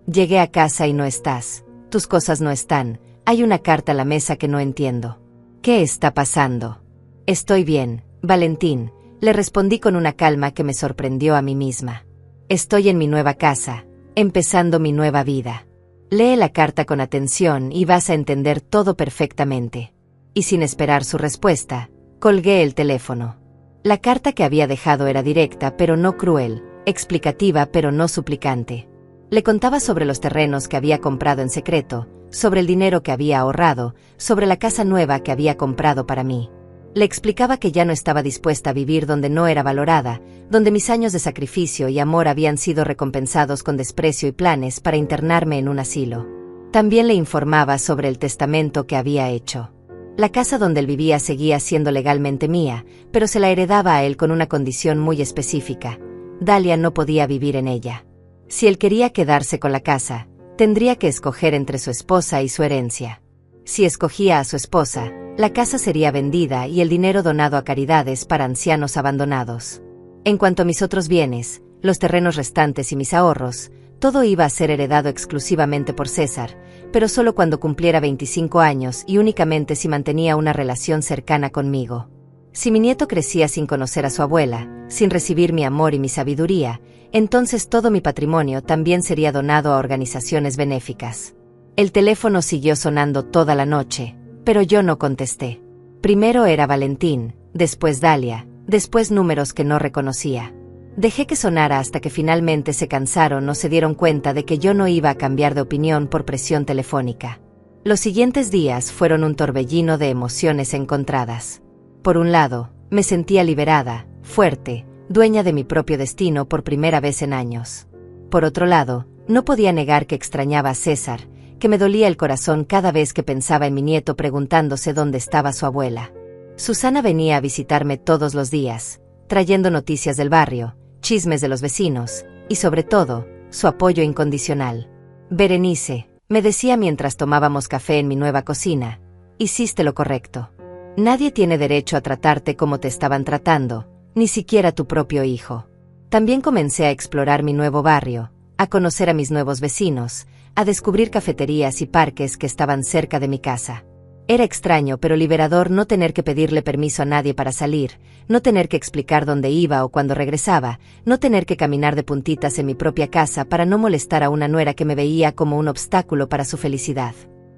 «Llegué a casa y no estás, tus cosas no están, hay una carta a la mesa que no entiendo. ¿Qué está pasando?». «Estoy bien, Valentín», le respondí con una calma que me sorprendió a mí misma. «Estoy en mi nueva casa, empezando mi nueva vida. Lee la carta con atención y vas a entender todo perfectamente». Y sin esperar su respuesta, colgué el teléfono. La carta que había dejado era directa pero no cruel, explicativa pero no suplicante. Le contaba sobre los terrenos que había comprado en secreto, sobre el dinero que había ahorrado, sobre la casa nueva que había comprado para mí. Le explicaba que ya no estaba dispuesta a vivir donde no era valorada, donde mis años de sacrificio y amor habían sido recompensados con desprecio y planes para internarme en un asilo. También le informaba sobre el testamento que había hecho. La casa donde él vivía seguía siendo legalmente mía, pero se la heredaba a él con una condición muy específica. Dalia no podía vivir en ella. Si él quería quedarse con la casa, tendría que escoger entre su esposa y su herencia. Si escogía a su esposa, la casa sería vendida y el dinero donado a caridades para ancianos abandonados. En cuanto a mis otros bienes, los terrenos restantes y mis ahorros, todo iba a ser heredado exclusivamente por César, pero solo cuando cumpliera 25 años y únicamente si mantenía una relación cercana conmigo. Si mi nieto crecía sin conocer a su abuela, sin recibir mi amor y mi sabiduría, entonces todo mi patrimonio también sería donado a organizaciones benéficas. El teléfono siguió sonando toda la noche, pero yo no contesté. Primero era Valentín, después Dalia, después números que no reconocía. Dejé que sonara hasta que finalmente se cansaron o se dieron cuenta de que yo no iba a cambiar de opinión por presión telefónica. Los siguientes días fueron un torbellino de emociones encontradas. Por un lado, me sentía liberada, fuerte, dueña de mi propio destino por primera vez en años. Por otro lado, no podía negar que extrañaba a César, que me dolía el corazón cada vez que pensaba en mi nieto preguntándose dónde estaba su abuela. Susana venía a visitarme todos los días, trayendo noticias del barrio, chismes de los vecinos, y sobre todo, su apoyo incondicional. Berenice, me decía mientras tomábamos café en mi nueva cocina, hiciste lo correcto. Nadie tiene derecho a tratarte como te estaban tratando, ni siquiera tu propio hijo. También comencé a explorar mi nuevo barrio, a conocer a mis nuevos vecinos, a descubrir cafeterías y parques que estaban cerca de mi casa. Era extraño pero liberador no tener que pedirle permiso a nadie para salir, no tener que explicar dónde iba o cuándo regresaba, no tener que caminar de puntitas en mi propia casa para no molestar a una nuera que me veía como un obstáculo para su felicidad.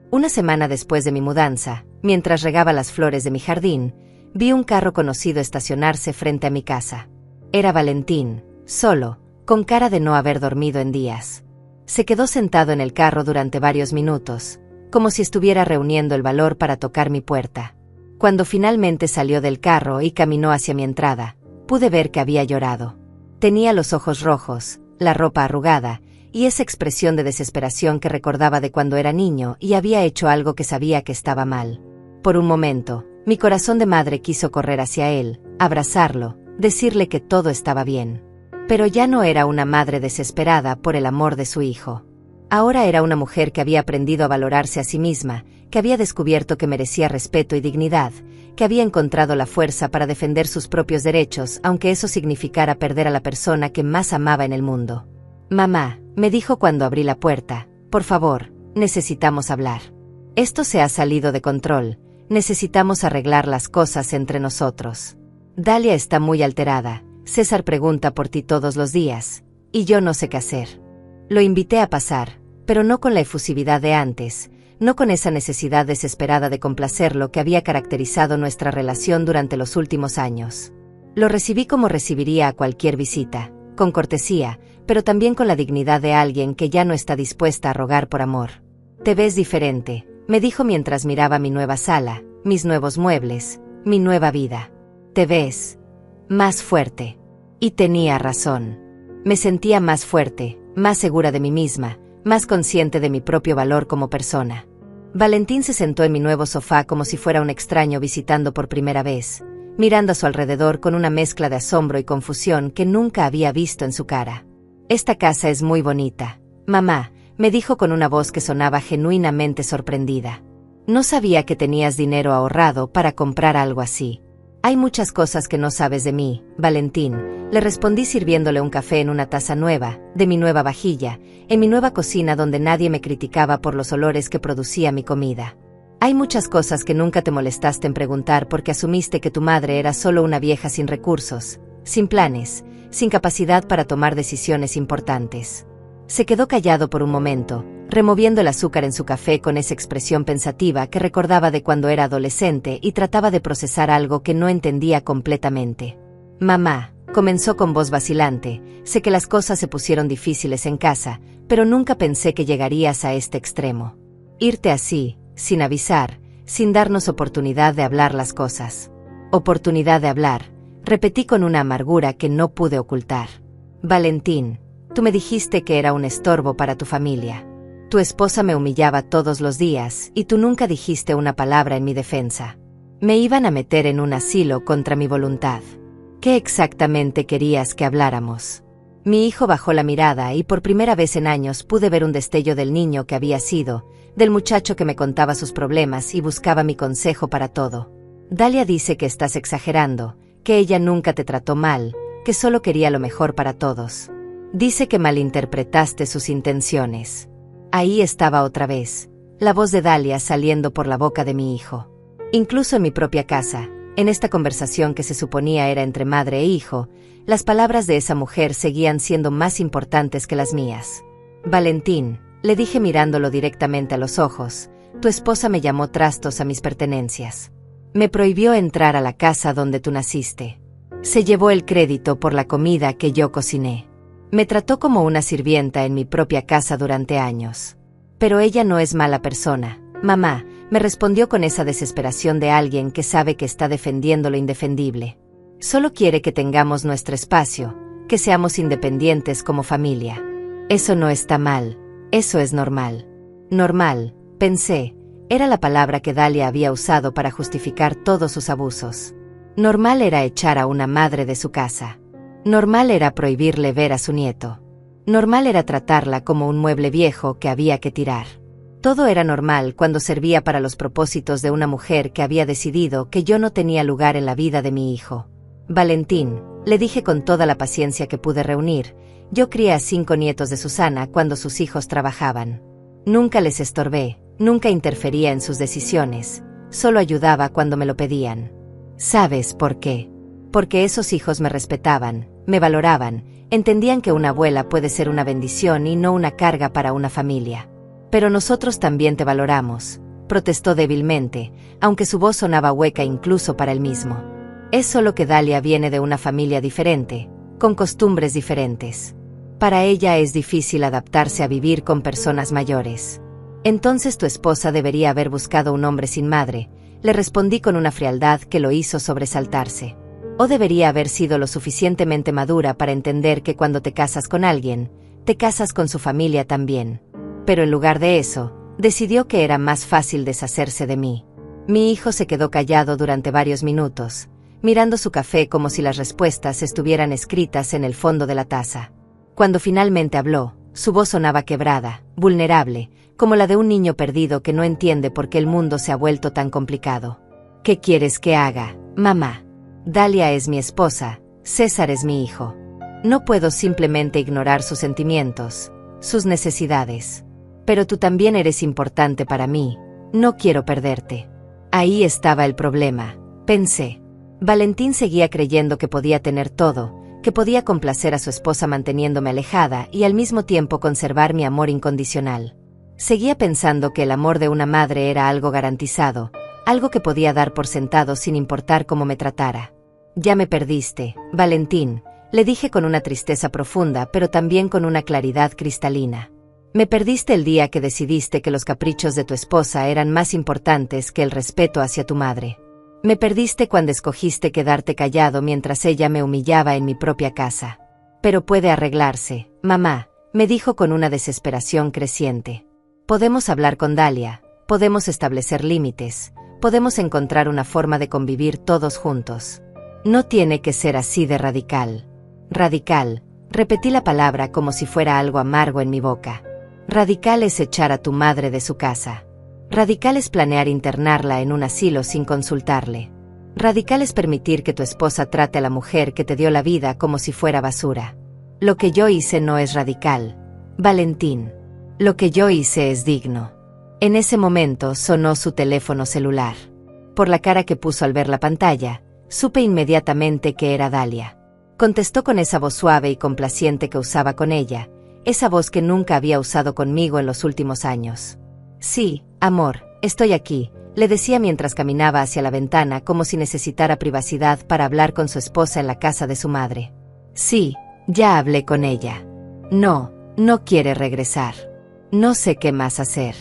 Una semana después de mi mudanza, mientras regaba las flores de mi jardín, vi un carro conocido estacionarse frente a mi casa. Era Valentín, solo, con cara de no haber dormido en días. Se quedó sentado en el carro durante varios minutos, como si estuviera reuniendo el valor para tocar mi puerta. Cuando finalmente salió del carro y caminó hacia mi entrada, pude ver que había llorado. Tenía los ojos rojos, la ropa arrugada, y esa expresión de desesperación que recordaba de cuando era niño y había hecho algo que sabía que estaba mal. Por un momento, mi corazón de madre quiso correr hacia él, abrazarlo, decirle que todo estaba bien. Pero ya no era una madre desesperada por el amor de su hijo. Ahora era una mujer que había aprendido a valorarse a sí misma, que había descubierto que merecía respeto y dignidad, que había encontrado la fuerza para defender sus propios derechos, aunque eso significara perder a la persona que más amaba en el mundo. Mamá, me dijo cuando abrí la puerta, por favor, necesitamos hablar. Esto se ha salido de control, necesitamos arreglar las cosas entre nosotros. Dalia está muy alterada, César pregunta por ti todos los días, y yo no sé qué hacer. Lo invité a pasar, pero no con la efusividad de antes, no con esa necesidad desesperada de complacerlo que había caracterizado nuestra relación durante los últimos años. Lo recibí como recibiría a cualquier visita, con cortesía, pero también con la dignidad de alguien que ya no está dispuesta a rogar por amor. Te ves diferente, me dijo mientras miraba mi nueva sala, mis nuevos muebles, mi nueva vida. Te ves más fuerte. Y tenía razón. Me sentía más fuerte, más segura de mí misma, más consciente de mi propio valor como persona. Valentín se sentó en mi nuevo sofá como si fuera un extraño visitando por primera vez, mirando a su alrededor con una mezcla de asombro y confusión que nunca había visto en su cara. Esta casa es muy bonita, mamá, me dijo con una voz que sonaba genuinamente sorprendida. No sabía que tenías dinero ahorrado para comprar algo así. Hay muchas cosas que no sabes de mí, Valentín, le respondí sirviéndole un café en una taza nueva, de mi nueva vajilla, en mi nueva cocina donde nadie me criticaba por los olores que producía mi comida. Hay muchas cosas que nunca te molestaste en preguntar porque asumiste que tu madre era solo una vieja sin recursos, sin planes, sin capacidad para tomar decisiones importantes. Se quedó callado por un momento, removiendo el azúcar en su café con esa expresión pensativa que recordaba de cuando era adolescente y trataba de procesar algo que no entendía completamente. Mamá, comenzó con voz vacilante, sé que las cosas se pusieron difíciles en casa, pero nunca pensé que llegarías a este extremo. Irte así, sin avisar, sin darnos oportunidad de hablar las cosas. Oportunidad de hablar, repetí con una amargura que no pude ocultar. Valentín, tú me dijiste que era un estorbo para tu familia. Tu esposa me humillaba todos los días y tú nunca dijiste una palabra en mi defensa. Me iban a meter en un asilo contra mi voluntad. ¿Qué exactamente querías que habláramos? Mi hijo bajó la mirada y por primera vez en años pude ver un destello del niño que había sido, del muchacho que me contaba sus problemas y buscaba mi consejo para todo. Dalia dice que estás exagerando, que ella nunca te trató mal, que solo quería lo mejor para todos. Dice que malinterpretaste sus intenciones. Ahí estaba otra vez, la voz de Dalia saliendo por la boca de mi hijo. Incluso en mi propia casa, en esta conversación que se suponía era entre madre e hijo, las palabras de esa mujer seguían siendo más importantes que las mías. Valentín, le dije mirándolo directamente a los ojos, tu esposa me llamó trastos a mis pertenencias. Me prohibió entrar a la casa donde tú naciste. Se llevó el crédito por la comida que yo cociné. Me trató como una sirvienta en mi propia casa durante años. Pero ella no es mala persona, mamá, me respondió con esa desesperación de alguien que sabe que está defendiendo lo indefendible. Solo quiere que tengamos nuestro espacio, que seamos independientes como familia. Eso no está mal, eso es normal. Normal, pensé, Era la palabra que Dalia había usado para justificar todos sus abusos. Normal era echar a una madre de su casa. Normal era prohibirle ver a su nieto. Normal era tratarla como un mueble viejo que había que tirar. Todo era normal cuando servía para los propósitos de una mujer que había decidido que yo no tenía lugar en la vida de mi hijo. Valentín, le dije con toda la paciencia que pude reunir, yo crié a 5 nietos de Susana cuando sus hijos trabajaban. Nunca les estorbé, nunca interfería en sus decisiones, solo ayudaba cuando me lo pedían. ¿Sabes por qué? Porque esos hijos me respetaban, me valoraban, entendían que una abuela puede ser una bendición y no una carga para una familia. Pero nosotros también te valoramos, protestó débilmente, aunque su voz sonaba hueca incluso para él mismo. Es solo que Dalia viene de una familia diferente, con costumbres diferentes. Para ella es difícil adaptarse a vivir con personas mayores. Entonces tu esposa debería haber buscado un hombre sin madre, le respondí con una frialdad que lo hizo sobresaltarse. O debería haber sido lo suficientemente madura para entender que cuando te casas con alguien, te casas con su familia también. Pero en lugar de eso, decidió que era más fácil deshacerse de mí. Mi hijo se quedó callado durante varios minutos, mirando su café como si las respuestas estuvieran escritas en el fondo de la taza. Cuando finalmente habló, su voz sonaba quebrada, vulnerable, como la de un niño perdido que no entiende por qué el mundo se ha vuelto tan complicado. ¿Qué quieres que haga, mamá? Dalia es mi esposa, César es mi hijo. No puedo simplemente ignorar sus sentimientos, sus necesidades. Pero tú también eres importante para mí, no quiero perderte. Ahí estaba el problema, pensé. Valentín seguía creyendo que podía tener todo, que podía complacer a su esposa manteniéndome alejada y al mismo tiempo conservar mi amor incondicional. Seguía pensando que el amor de una madre era algo garantizado, algo que podía dar por sentado sin importar cómo me tratara. Ya me perdiste, Valentín, le dije con una tristeza profunda pero también con una claridad cristalina. Me perdiste el día que decidiste que los caprichos de tu esposa eran más importantes que el respeto hacia tu madre. Me perdiste cuando escogiste quedarte callado mientras ella me humillaba en mi propia casa. Pero puede arreglarse, mamá, me dijo con una desesperación creciente. Podemos hablar con Dalia, podemos establecer límites, podemos encontrar una forma de convivir todos juntos. No tiene que ser así de radical. Radical, repetí la palabra como si fuera algo amargo en mi boca. Radical es echar a tu madre de su casa. Radical es planear internarla en un asilo sin consultarle. Radical es permitir que tu esposa trate a la mujer que te dio la vida como si fuera basura. Lo que yo hice no es radical, Valentín. Lo que yo hice es digno. En ese momento sonó su teléfono celular. Por la cara que puso al ver la pantalla, supe inmediatamente que era Dalia. Contestó con esa voz suave y complaciente que usaba con ella, esa voz que nunca había usado conmigo en los últimos años. Sí, amor, estoy aquí, le decía mientras caminaba hacia la ventana como si necesitara privacidad para hablar con su esposa en la casa de su madre. Sí, ya hablé con ella. No quiere regresar. No sé qué más hacer.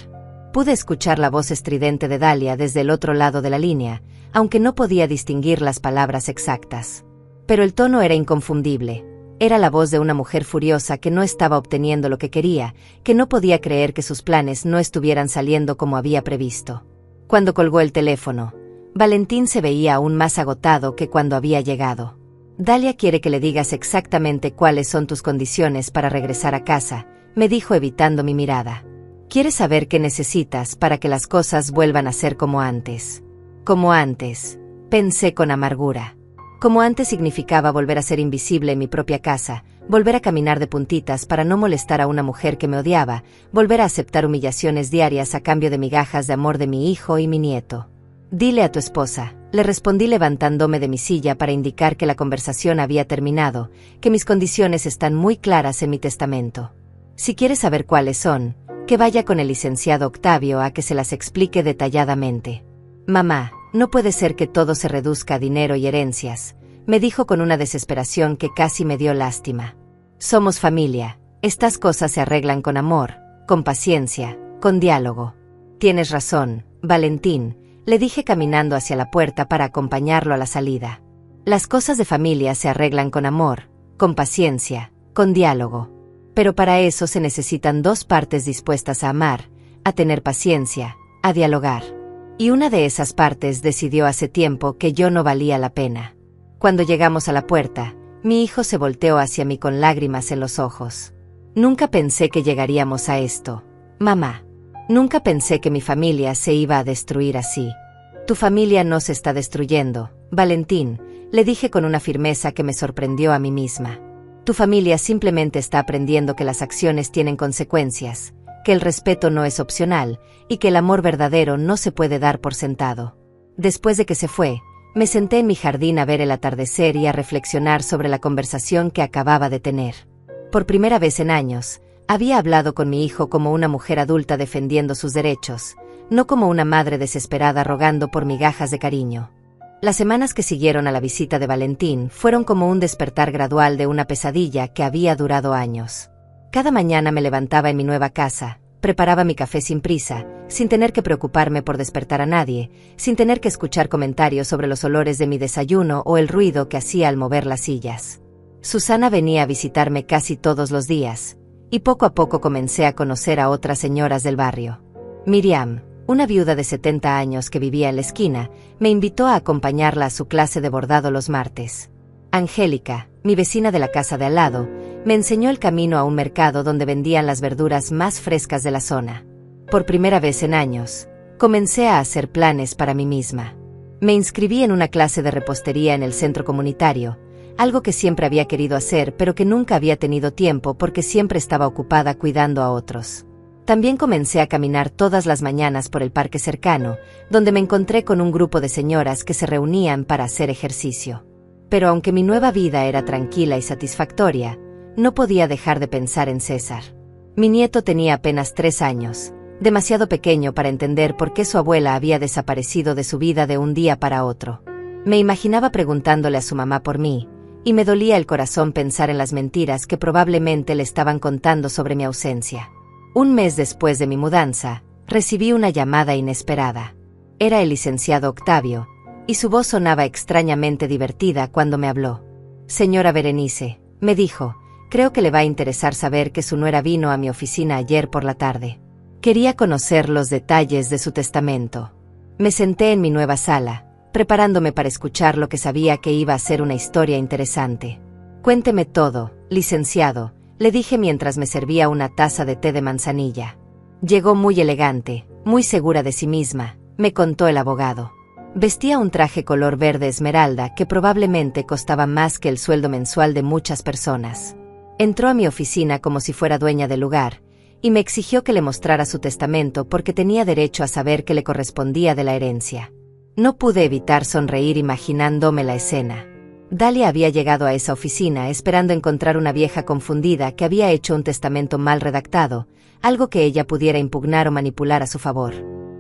Pude escuchar la voz estridente de Dalia desde el otro lado de la línea, aunque no podía distinguir las palabras exactas. Pero el tono era inconfundible. Era la voz de una mujer furiosa que no estaba obteniendo lo que quería, que no podía creer que sus planes no estuvieran saliendo como había previsto. Cuando colgó el teléfono, Valentín se veía aún más agotado que cuando había llegado. Dalia quiere que le digas exactamente cuáles son tus condiciones para regresar a casa, me dijo evitando mi mirada. Quiere saber qué necesitas para que las cosas vuelvan a ser como antes. Como antes, pensé con amargura. Como antes significaba volver a ser invisible en mi propia casa, volver a caminar de puntitas para no molestar a una mujer que me odiaba, volver a aceptar humillaciones diarias a cambio de migajas de amor de mi hijo y mi nieto. Dile a tu esposa, le respondí levantándome de mi silla para indicar que la conversación había terminado, que mis condiciones están muy claras en mi testamento. Si quieres saber cuáles son, que vaya con el licenciado Octavio a que se las explique detalladamente. Mamá, no puede ser que todo se reduzca a dinero y herencias, me dijo con una desesperación que casi me dio lástima. Somos familia, estas cosas se arreglan con amor, con paciencia, con diálogo. Tienes razón, Valentín, le dije caminando hacia la puerta para acompañarlo a la salida. Las cosas de familia se arreglan con amor, con paciencia, con diálogo. Pero para eso se necesitan dos partes dispuestas a amar, a tener paciencia, a dialogar. Y una de esas partes decidió hace tiempo que yo no valía la pena. Cuando llegamos a la puerta, mi hijo se volteó hacia mí con lágrimas en los ojos. Nunca pensé que llegaríamos a esto, mamá. Nunca pensé que mi familia se iba a destruir así. Tu familia no se está destruyendo, Valentín, le dije con una firmeza que me sorprendió a mí misma. Tu familia simplemente está aprendiendo que las acciones tienen consecuencias, que el respeto no es opcional y que el amor verdadero no se puede dar por sentado. Después de que se fue, me senté en mi jardín a ver el atardecer y a reflexionar sobre la conversación que acababa de tener. Por primera vez en años, había hablado con mi hijo como una mujer adulta defendiendo sus derechos, no como una madre desesperada rogando por migajas de cariño. Las semanas que siguieron a la visita de Valentín fueron como un despertar gradual de una pesadilla que había durado años. Cada mañana me levantaba en mi nueva casa, preparaba mi café sin prisa, sin tener que preocuparme por despertar a nadie, sin tener que escuchar comentarios sobre los olores de mi desayuno o el ruido que hacía al mover las sillas. Susana venía a visitarme casi todos los días, y poco a poco comencé a conocer a otras señoras del barrio. Miriam, una viuda de 70 años que vivía en la esquina, me invitó a acompañarla a su clase de bordado los martes. Angélica, mi vecina de la casa de al lado, me enseñó el camino a un mercado donde vendían las verduras más frescas de la zona. Por primera vez en años, comencé a hacer planes para mí misma. Me inscribí en una clase de repostería en el centro comunitario, algo que siempre había querido hacer pero que nunca había tenido tiempo porque siempre estaba ocupada cuidando a otros. También comencé a caminar todas las mañanas por el parque cercano, donde me encontré con un grupo de señoras que se reunían para hacer ejercicio. Pero aunque mi nueva vida era tranquila y satisfactoria, no podía dejar de pensar en César. Mi nieto tenía apenas 3 años, demasiado pequeño para entender por qué su abuela había desaparecido de su vida de un día para otro. Me imaginaba preguntándole a su mamá por mí, y me dolía el corazón pensar en las mentiras que probablemente le estaban contando sobre mi ausencia. Un mes después de mi mudanza, recibí una llamada inesperada. Era el licenciado Octavio, y su voz sonaba extrañamente divertida cuando me habló. Señora Berenice, me dijo, creo que le va a interesar saber que su nuera vino a mi oficina ayer por la tarde. Quería conocer los detalles de su testamento. Me senté en mi nueva sala, preparándome para escuchar lo que sabía que iba a ser una historia interesante. Cuénteme todo, licenciado, le dije mientras me servía una taza de té de manzanilla. Llegó muy elegante, muy segura de sí misma, me contó el abogado. Vestía un traje color verde esmeralda que probablemente costaba más que el sueldo mensual de muchas personas. Entró a mi oficina como si fuera dueña del lugar, y me exigió que le mostrara su testamento porque tenía derecho a saber qué le correspondía de la herencia. No pude evitar sonreír imaginándome la escena. Dalia había llegado a esa oficina esperando encontrar una vieja confundida que había hecho un testamento mal redactado, algo que ella pudiera impugnar o manipular a su favor.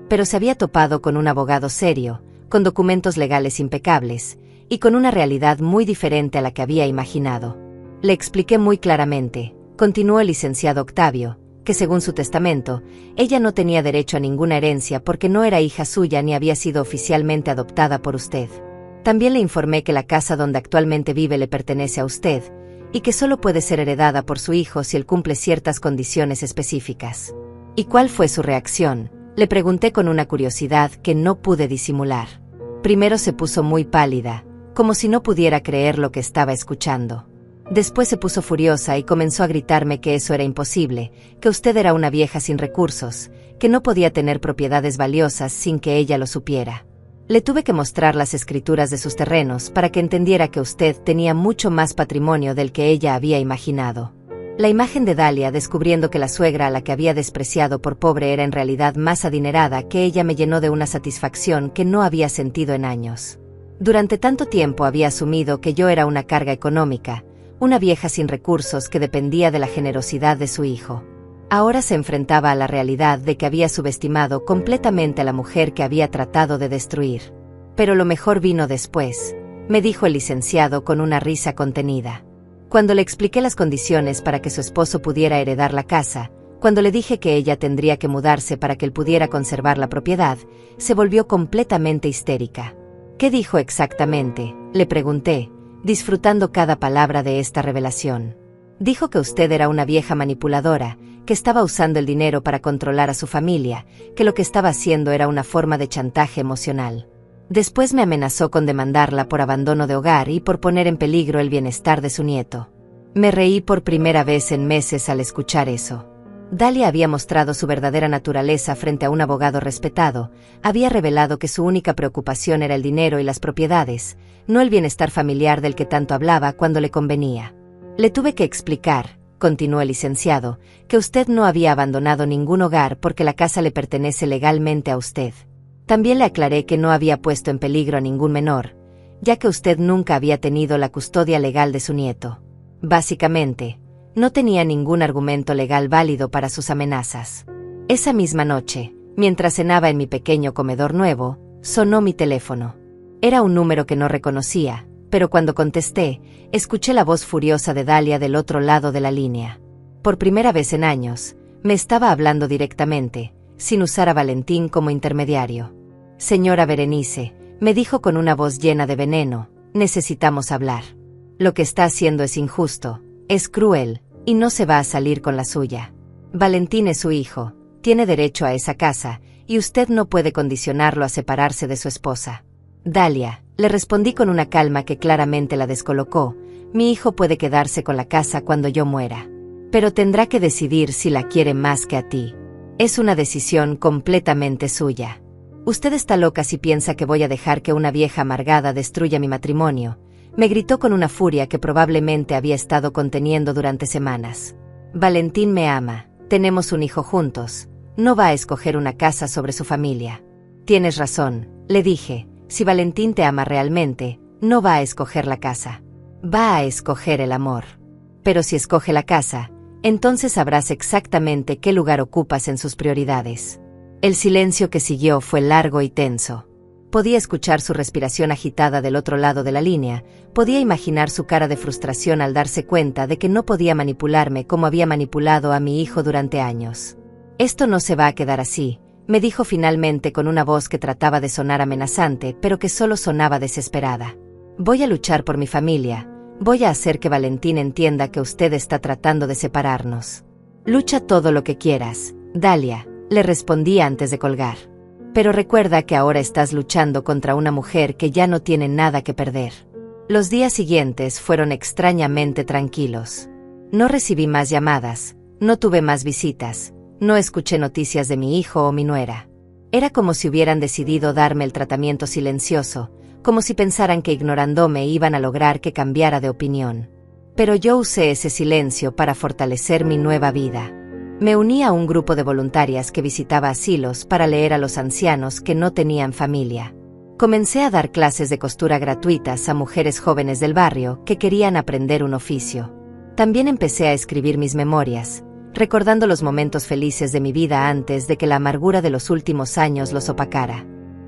Pero se había topado con un abogado serio, con documentos legales impecables, y con una realidad muy diferente a la que había imaginado. Le expliqué muy claramente, continuó el licenciado Octavio, que según su testamento, ella no tenía derecho a ninguna herencia porque no era hija suya ni había sido oficialmente adoptada por usted. También le informé que la casa donde actualmente vive le pertenece a usted, y que solo puede ser heredada por su hijo si él cumple ciertas condiciones específicas. ¿Y cuál fue su reacción?, le pregunté con una curiosidad que no pude disimular. Primero se puso muy pálida, como si no pudiera creer lo que estaba escuchando. Después se puso furiosa y comenzó a gritarme que eso era imposible, que usted era una vieja sin recursos, que no podía tener propiedades valiosas sin que ella lo supiera. Le tuve que mostrar las escrituras de sus terrenos para que entendiera que usted tenía mucho más patrimonio del que ella había imaginado. La imagen de Dalia descubriendo que la suegra a la que había despreciado por pobre era en realidad más adinerada que ella me llenó de una satisfacción que no había sentido en años. Durante tanto tiempo había asumido que yo era una carga económica, una vieja sin recursos que dependía de la generosidad de su hijo. Ahora se enfrentaba a la realidad de que había subestimado completamente a la mujer que había tratado de destruir. Pero lo mejor vino después, me dijo el licenciado con una risa contenida. Cuando le expliqué las condiciones para que su esposo pudiera heredar la casa, cuando le dije que ella tendría que mudarse para que él pudiera conservar la propiedad, se volvió completamente histérica. ¿Qué dijo exactamente?, le pregunté, disfrutando cada palabra de esta revelación. Dijo que usted era una vieja manipuladora, que estaba usando el dinero para controlar a su familia, que lo que estaba haciendo era una forma de chantaje emocional. Después me amenazó con demandarla por abandono de hogar y por poner en peligro el bienestar de su nieto. Me reí por primera vez en meses al escuchar eso. Dalia había mostrado su verdadera naturaleza frente a un abogado respetado, había revelado que su única preocupación era el dinero y las propiedades, no el bienestar familiar del que tanto hablaba cuando le convenía. Le tuve que explicar, continuó el licenciado, que usted no había abandonado ningún hogar porque la casa le pertenece legalmente a usted. También le aclaré que no había puesto en peligro a ningún menor, ya que usted nunca había tenido la custodia legal de su nieto. Básicamente, no tenía ningún argumento legal válido para sus amenazas. Esa misma noche, mientras cenaba en mi pequeño comedor nuevo, sonó mi teléfono. Era un número que no reconocía, pero cuando contesté, escuché la voz furiosa de Dalia del otro lado de la línea. Por primera vez en años, me estaba hablando directamente, sin usar a Valentín como intermediario. Señora Berenice, me dijo con una voz llena de veneno, necesitamos hablar. Lo que está haciendo es injusto, es cruel, y no se va a salir con la suya. Valentín es su hijo, tiene derecho a esa casa, y usted no puede condicionarlo a separarse de su esposa. Dalia, le respondí con una calma que claramente la descolocó, mi hijo puede quedarse con la casa cuando yo muera. Pero tendrá que decidir si la quiere más que a ti. Es una decisión completamente suya. Usted está loca si piensa que voy a dejar que una vieja amargada destruya mi matrimonio, me gritó con una furia que probablemente había estado conteniendo durante semanas. Valentín me ama, tenemos un hijo juntos, no va a escoger una casa sobre su familia. Tienes razón, le dije, si Valentín te ama realmente, no va a escoger la casa. Va a escoger el amor. Pero si escoge la casa, entonces sabrás exactamente qué lugar ocupas en sus prioridades. El silencio que siguió fue largo y tenso. Podía escuchar su respiración agitada del otro lado de la línea, podía imaginar su cara de frustración al darse cuenta de que no podía manipularme como había manipulado a mi hijo durante años. Esto no se va a quedar así, me dijo finalmente con una voz que trataba de sonar amenazante, pero que solo sonaba desesperada. Voy a luchar por mi familia, voy a hacer que Valentín entienda que usted está tratando de separarnos. Lucha todo lo que quieras, Dalia, le respondí antes de colgar. Pero recuerda que ahora estás luchando contra una mujer que ya no tiene nada que perder. Los días siguientes fueron extrañamente tranquilos. No recibí más llamadas, no tuve más visitas, no escuché noticias de mi hijo o mi nuera. Era como si hubieran decidido darme el tratamiento silencioso, como si pensaran que ignorándome iban a lograr que cambiara de opinión. Pero yo usé ese silencio para fortalecer mi nueva vida. Me uní a un grupo de voluntarias que visitaba asilos para leer a los ancianos que no tenían familia. Comencé a dar clases de costura gratuitas a mujeres jóvenes del barrio que querían aprender un oficio. También empecé a escribir mis memorias, recordando los momentos felices de mi vida antes de que la amargura de los últimos años los opacara.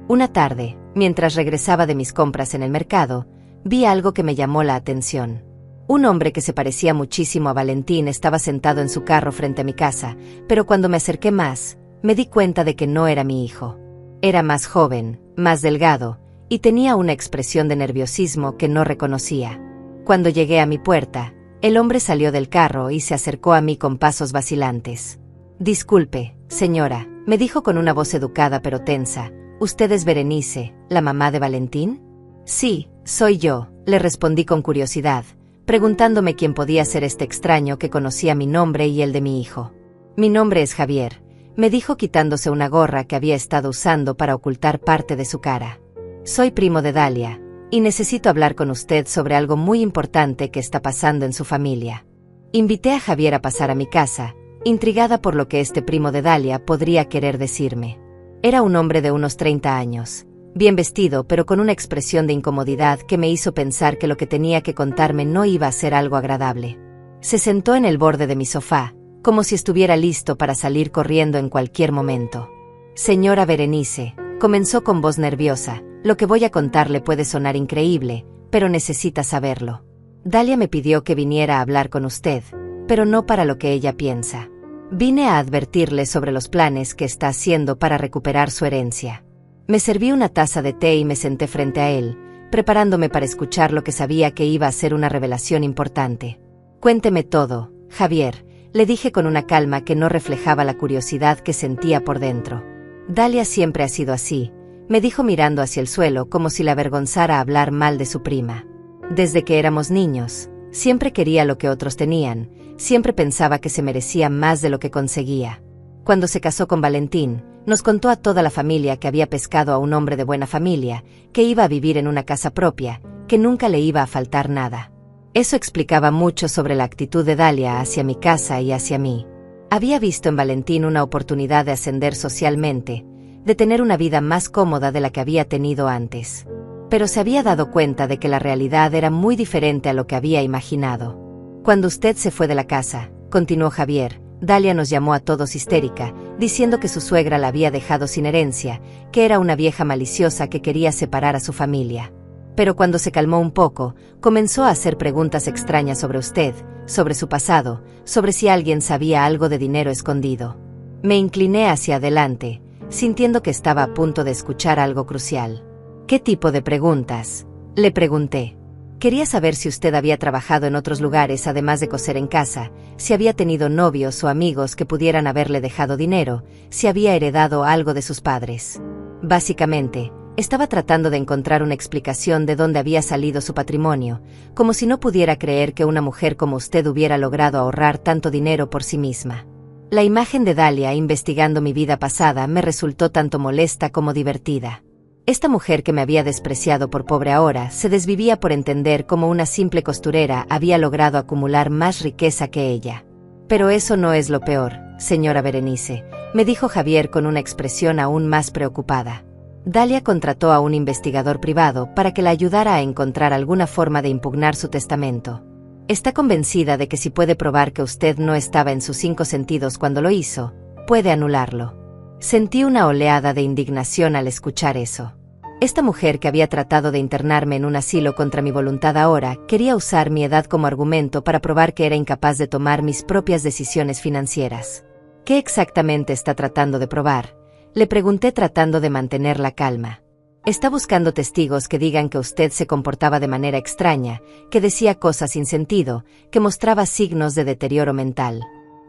Una tarde, mientras regresaba de mis compras en el mercado, vi algo que me llamó la atención. Un hombre que se parecía muchísimo a Valentín estaba sentado en su carro frente a mi casa, pero cuando me acerqué más, me di cuenta de que no era mi hijo. Era más joven, más delgado, y tenía una expresión de nerviosismo que no reconocía. Cuando llegué a mi puerta, el hombre salió del carro y se acercó a mí con pasos vacilantes. Disculpe, señora, me dijo con una voz educada pero tensa, ¿usted es Berenice, la mamá de Valentín? Sí, soy yo, le respondí con curiosidad, preguntándome quién podía ser este extraño que conocía mi nombre y el de mi hijo. Mi nombre es Javier, me dijo quitándose una gorra que había estado usando para ocultar parte de su cara. Soy primo de Dalia, y necesito hablar con usted sobre algo muy importante que está pasando en su familia. Invité a Javier a pasar a mi casa, intrigada por lo que este primo de Dalia podría querer decirme. Era un hombre de unos 30 años. Bien vestido pero con una expresión de incomodidad que me hizo pensar que lo que tenía que contarme no iba a ser algo agradable. Se sentó en el borde de mi sofá, como si estuviera listo para salir corriendo en cualquier momento. Señora Berenice, comenzó con voz nerviosa, lo que voy a contarle puede sonar increíble, pero necesita saberlo. Dalia me pidió que viniera a hablar con usted, pero no para lo que ella piensa. Vine a advertirle sobre los planes que está haciendo para recuperar su herencia. Me serví una taza de té y me senté frente a él, preparándome para escuchar lo que sabía que iba a ser una revelación importante. Cuénteme todo, Javier, le dije con una calma que no reflejaba la curiosidad que sentía por dentro. Dalia siempre ha sido así, me dijo mirando hacia el suelo como si le avergonzara hablar mal de su prima. Desde que éramos niños, siempre quería lo que otros tenían, siempre pensaba que se merecía más de lo que conseguía. Cuando se casó con Valentín, nos contó a toda la familia que había pescado a un hombre de buena familia, que iba a vivir en una casa propia, que nunca le iba a faltar nada. Eso explicaba mucho sobre la actitud de Dalia hacia mi casa y hacia mí. Había visto en Valentín una oportunidad de ascender socialmente, de tener una vida más cómoda de la que había tenido antes. Pero se había dado cuenta de que la realidad era muy diferente a lo que había imaginado. Cuando usted se fue de la casa, continuó Javier, Dalia nos llamó a todos histérica, diciendo que su suegra la había dejado sin herencia, que era una vieja maliciosa que quería separar a su familia. Pero cuando se calmó un poco, comenzó a hacer preguntas extrañas sobre usted, sobre su pasado, sobre si alguien sabía algo de dinero escondido. Me incliné hacia adelante, sintiendo que estaba a punto de escuchar algo crucial. ¿Qué tipo de preguntas?, le pregunté. Quería saber si usted había trabajado en otros lugares además de coser en casa, si había tenido novios o amigos que pudieran haberle dejado dinero, si había heredado algo de sus padres. Básicamente, estaba tratando de encontrar una explicación de dónde había salido su patrimonio, como si no pudiera creer que una mujer como usted hubiera logrado ahorrar tanto dinero por sí misma. La imagen de Dalia investigando mi vida pasada me resultó tanto molesta como divertida. Esta mujer que me había despreciado por pobre ahora se desvivía por entender cómo una simple costurera había logrado acumular más riqueza que ella. Pero eso no es lo peor, señora Berenice, me dijo Javier con una expresión aún más preocupada. Dalia contrató a un investigador privado para que la ayudara a encontrar alguna forma de impugnar su testamento. Está convencida de que si puede probar que usted no estaba en sus 5 sentidos cuando lo hizo, puede anularlo. Sentí una oleada de indignación al escuchar eso. Esta mujer que había tratado de internarme en un asilo contra mi voluntad ahora quería usar mi edad como argumento para probar que era incapaz de tomar mis propias decisiones financieras. ¿Qué exactamente está tratando de probar?, le pregunté tratando de mantener la calma. Está buscando testigos que digan que usted se comportaba de manera extraña, que decía cosas sin sentido, que mostraba signos de deterioro mental.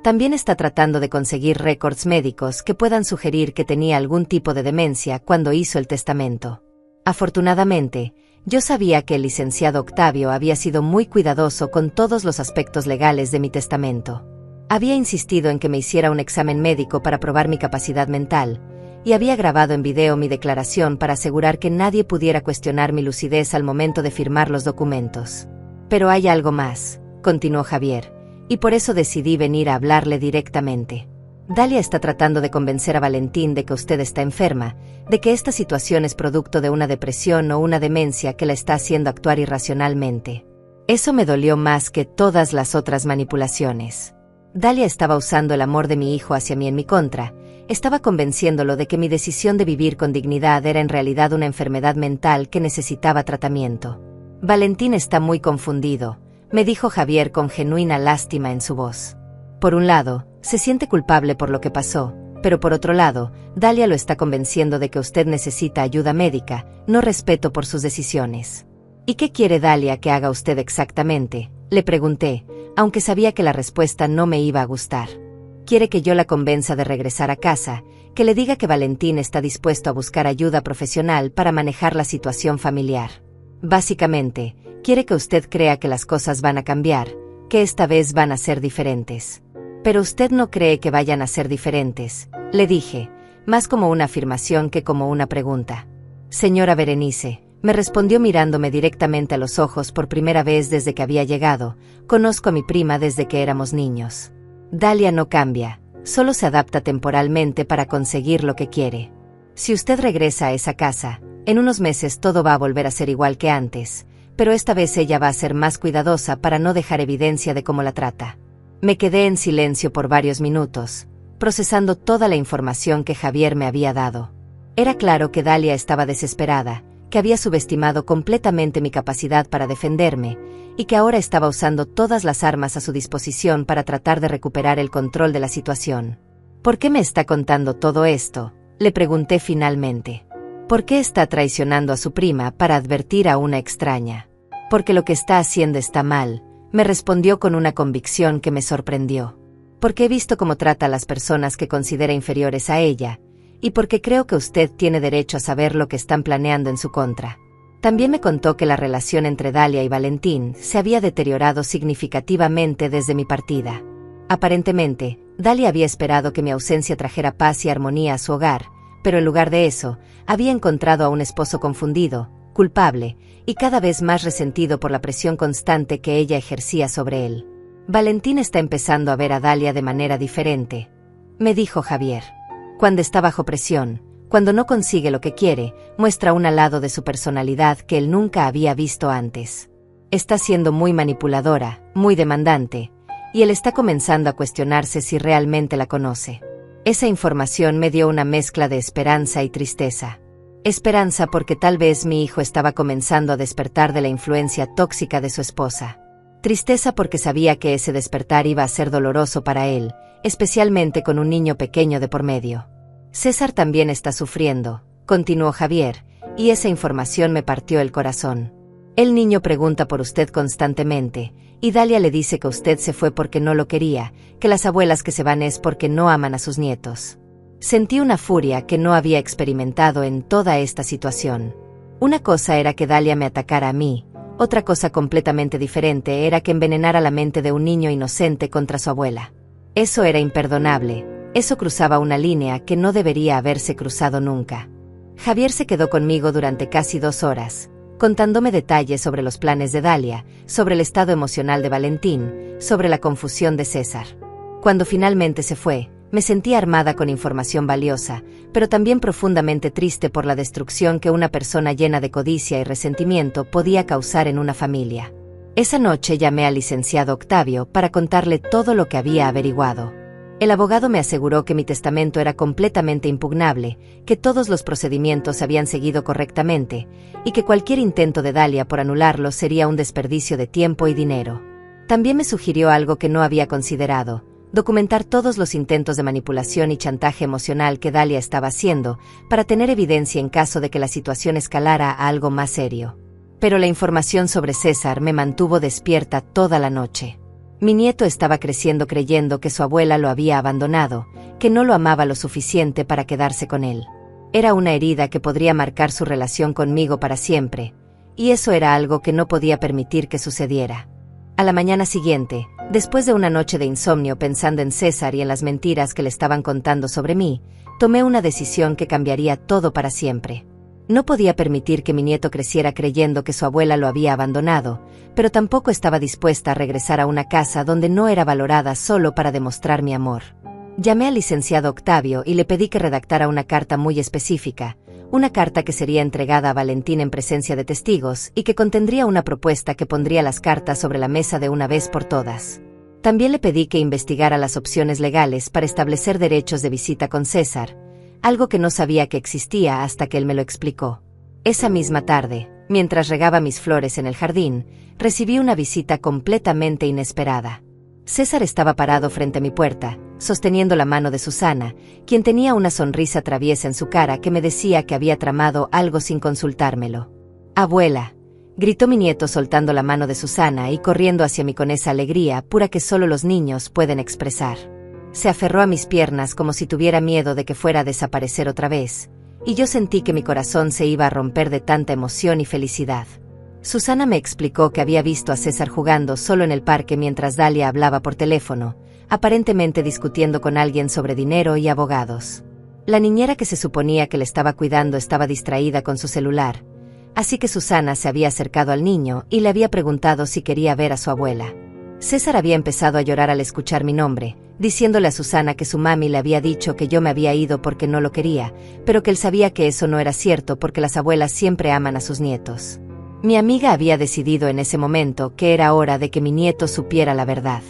También está tratando de conseguir récords médicos que puedan sugerir que tenía algún tipo de demencia cuando hizo el testamento. Afortunadamente, yo sabía que el licenciado Octavio había sido muy cuidadoso con todos los aspectos legales de mi testamento. Había insistido en que me hiciera un examen médico para probar mi capacidad mental, y había grabado en video mi declaración para asegurar que nadie pudiera cuestionar mi lucidez al momento de firmar los documentos. Pero hay algo más, continuó Javier, y por eso decidí venir a hablarle directamente. Dalia está tratando de convencer a Valentín de que usted está enferma, de que esta situación es producto de una depresión o una demencia que la está haciendo actuar irracionalmente. Eso me dolió más que todas las otras manipulaciones. Dalia estaba usando el amor de mi hijo hacia mí en mi contra, estaba convenciéndolo de que mi decisión de vivir con dignidad era en realidad una enfermedad mental que necesitaba tratamiento. Valentín está muy confundido, me dijo Javier con genuina lástima en su voz. Por un lado, se siente culpable por lo que pasó, pero por otro lado, Dalia lo está convenciendo de que usted necesita ayuda médica, no respeto por sus decisiones. ¿Y qué quiere Dalia que haga usted exactamente?, le pregunté, aunque sabía que la respuesta no me iba a gustar. Quiere que yo la convenza de regresar a casa, que le diga que Valentín está dispuesto a buscar ayuda profesional para manejar la situación familiar. Básicamente, quiere que usted crea que las cosas van a cambiar, que esta vez van a ser diferentes. Pero usted no cree que vayan a ser diferentes, le dije, más como una afirmación que como una pregunta. Señora Berenice, me respondió mirándome directamente a los ojos por primera vez desde que había llegado, conozco a mi prima desde que éramos niños. Dalia no cambia, solo se adapta temporalmente para conseguir lo que quiere. Si usted regresa a esa casa, en unos meses todo va a volver a ser igual que antes, pero esta vez ella va a ser más cuidadosa para no dejar evidencia de cómo la trata. Me quedé en silencio por varios minutos, procesando toda la información que Javier me había dado. Era claro que Dalia estaba desesperada, que había subestimado completamente mi capacidad para defenderme, y que ahora estaba usando todas las armas a su disposición para tratar de recuperar el control de la situación. ¿Por qué me está contando todo esto?, le pregunté finalmente. ¿Por qué está traicionando a su prima para advertir a una extraña? Porque lo que está haciendo está mal, me respondió con una convicción que me sorprendió. Porque he visto cómo trata a las personas que considera inferiores a ella, y porque creo que usted tiene derecho a saber lo que están planeando en su contra. También me contó que la relación entre Dalia y Valentín se había deteriorado significativamente desde mi partida. Aparentemente, Dalia había esperado que mi ausencia trajera paz y armonía a su hogar, pero en lugar de eso, había encontrado a un esposo confundido, culpable, y cada vez más resentido por la presión constante que ella ejercía sobre él. Valentín está empezando a ver a Dalia de manera diferente, me dijo Javier. Cuando está bajo presión, cuando no consigue lo que quiere, muestra un lado de su personalidad que él nunca había visto antes. Está siendo muy manipuladora, muy demandante, y él está comenzando a cuestionarse si realmente la conoce. Esa información me dio una mezcla de esperanza y tristeza. Esperanza porque tal vez mi hijo estaba comenzando a despertar de la influencia tóxica de su esposa. Tristeza porque sabía que ese despertar iba a ser doloroso para él, especialmente con un niño pequeño de por medio. César también está sufriendo, continuó Javier, y esa información me partió el corazón. El niño pregunta por usted constantemente, y Dalia le dice que usted se fue porque no lo quería, que las abuelas que se van es porque no aman a sus nietos. Sentí una furia que no había experimentado en toda esta situación. Una cosa era que Dalia me atacara a mí, otra cosa completamente diferente era que envenenara la mente de un niño inocente contra su abuela. Eso era imperdonable, eso cruzaba una línea que no debería haberse cruzado nunca. Javier se quedó conmigo durante casi 2 horas, contándome detalles sobre los planes de Dalia, sobre el estado emocional de Valentín, sobre la confusión de César. Cuando finalmente se fue, me sentí armada con información valiosa, pero también profundamente triste por la destrucción que una persona llena de codicia y resentimiento podía causar en una familia. Esa noche llamé al licenciado Octavio para contarle todo lo que había averiguado. El abogado me aseguró que mi testamento era completamente impugnable, que todos los procedimientos habían seguido correctamente, y que cualquier intento de Dalia por anularlo sería un desperdicio de tiempo y dinero. También me sugirió algo que no había considerado: documentar todos los intentos de manipulación y chantaje emocional que Dalia estaba haciendo, para tener evidencia en caso de que la situación escalara a algo más serio. Pero la información sobre César me mantuvo despierta toda la noche. Mi nieto estaba creciendo creyendo que su abuela lo había abandonado, que no lo amaba lo suficiente para quedarse con él. Era una herida que podría marcar su relación conmigo para siempre, y eso era algo que no podía permitir que sucediera. A la mañana siguiente, después de una noche de insomnio pensando en César y en las mentiras que le estaban contando sobre mí, tomé una decisión que cambiaría todo para siempre. No podía permitir que mi nieto creciera creyendo que su abuela lo había abandonado, pero tampoco estaba dispuesta a regresar a una casa donde no era valorada solo para demostrar mi amor. Llamé al licenciado Octavio y le pedí que redactara una carta muy específica, una carta que sería entregada a Valentín en presencia de testigos y que contendría una propuesta que pondría las cartas sobre la mesa de una vez por todas. También le pedí que investigara las opciones legales para establecer derechos de visita con César, algo que no sabía que existía hasta que él me lo explicó. Esa misma tarde, mientras regaba mis flores en el jardín, recibí una visita completamente inesperada. César estaba parado frente a mi puerta, sosteniendo la mano de Susana, quien tenía una sonrisa traviesa en su cara que me decía que había tramado algo sin consultármelo. «Abuela», gritó mi nieto soltando la mano de Susana y corriendo hacia mí con esa alegría pura que solo los niños pueden expresar. Se aferró a mis piernas como si tuviera miedo de que fuera a desaparecer otra vez, y yo sentí que mi corazón se iba a romper de tanta emoción y felicidad. Susana me explicó que había visto a César jugando solo en el parque mientras Dalia hablaba por teléfono, aparentemente discutiendo con alguien sobre dinero y abogados. La niñera que se suponía que le estaba cuidando estaba distraída con su celular, así que Susana se había acercado al niño y le había preguntado si quería ver a su abuela. César había empezado a llorar al escuchar mi nombre, diciéndole a Susana que su mami le había dicho que yo me había ido porque no lo quería, pero que él sabía que eso no era cierto porque las abuelas siempre aman a sus nietos. Mi amiga había decidido en ese momento que era hora de que mi nieto supiera la verdad.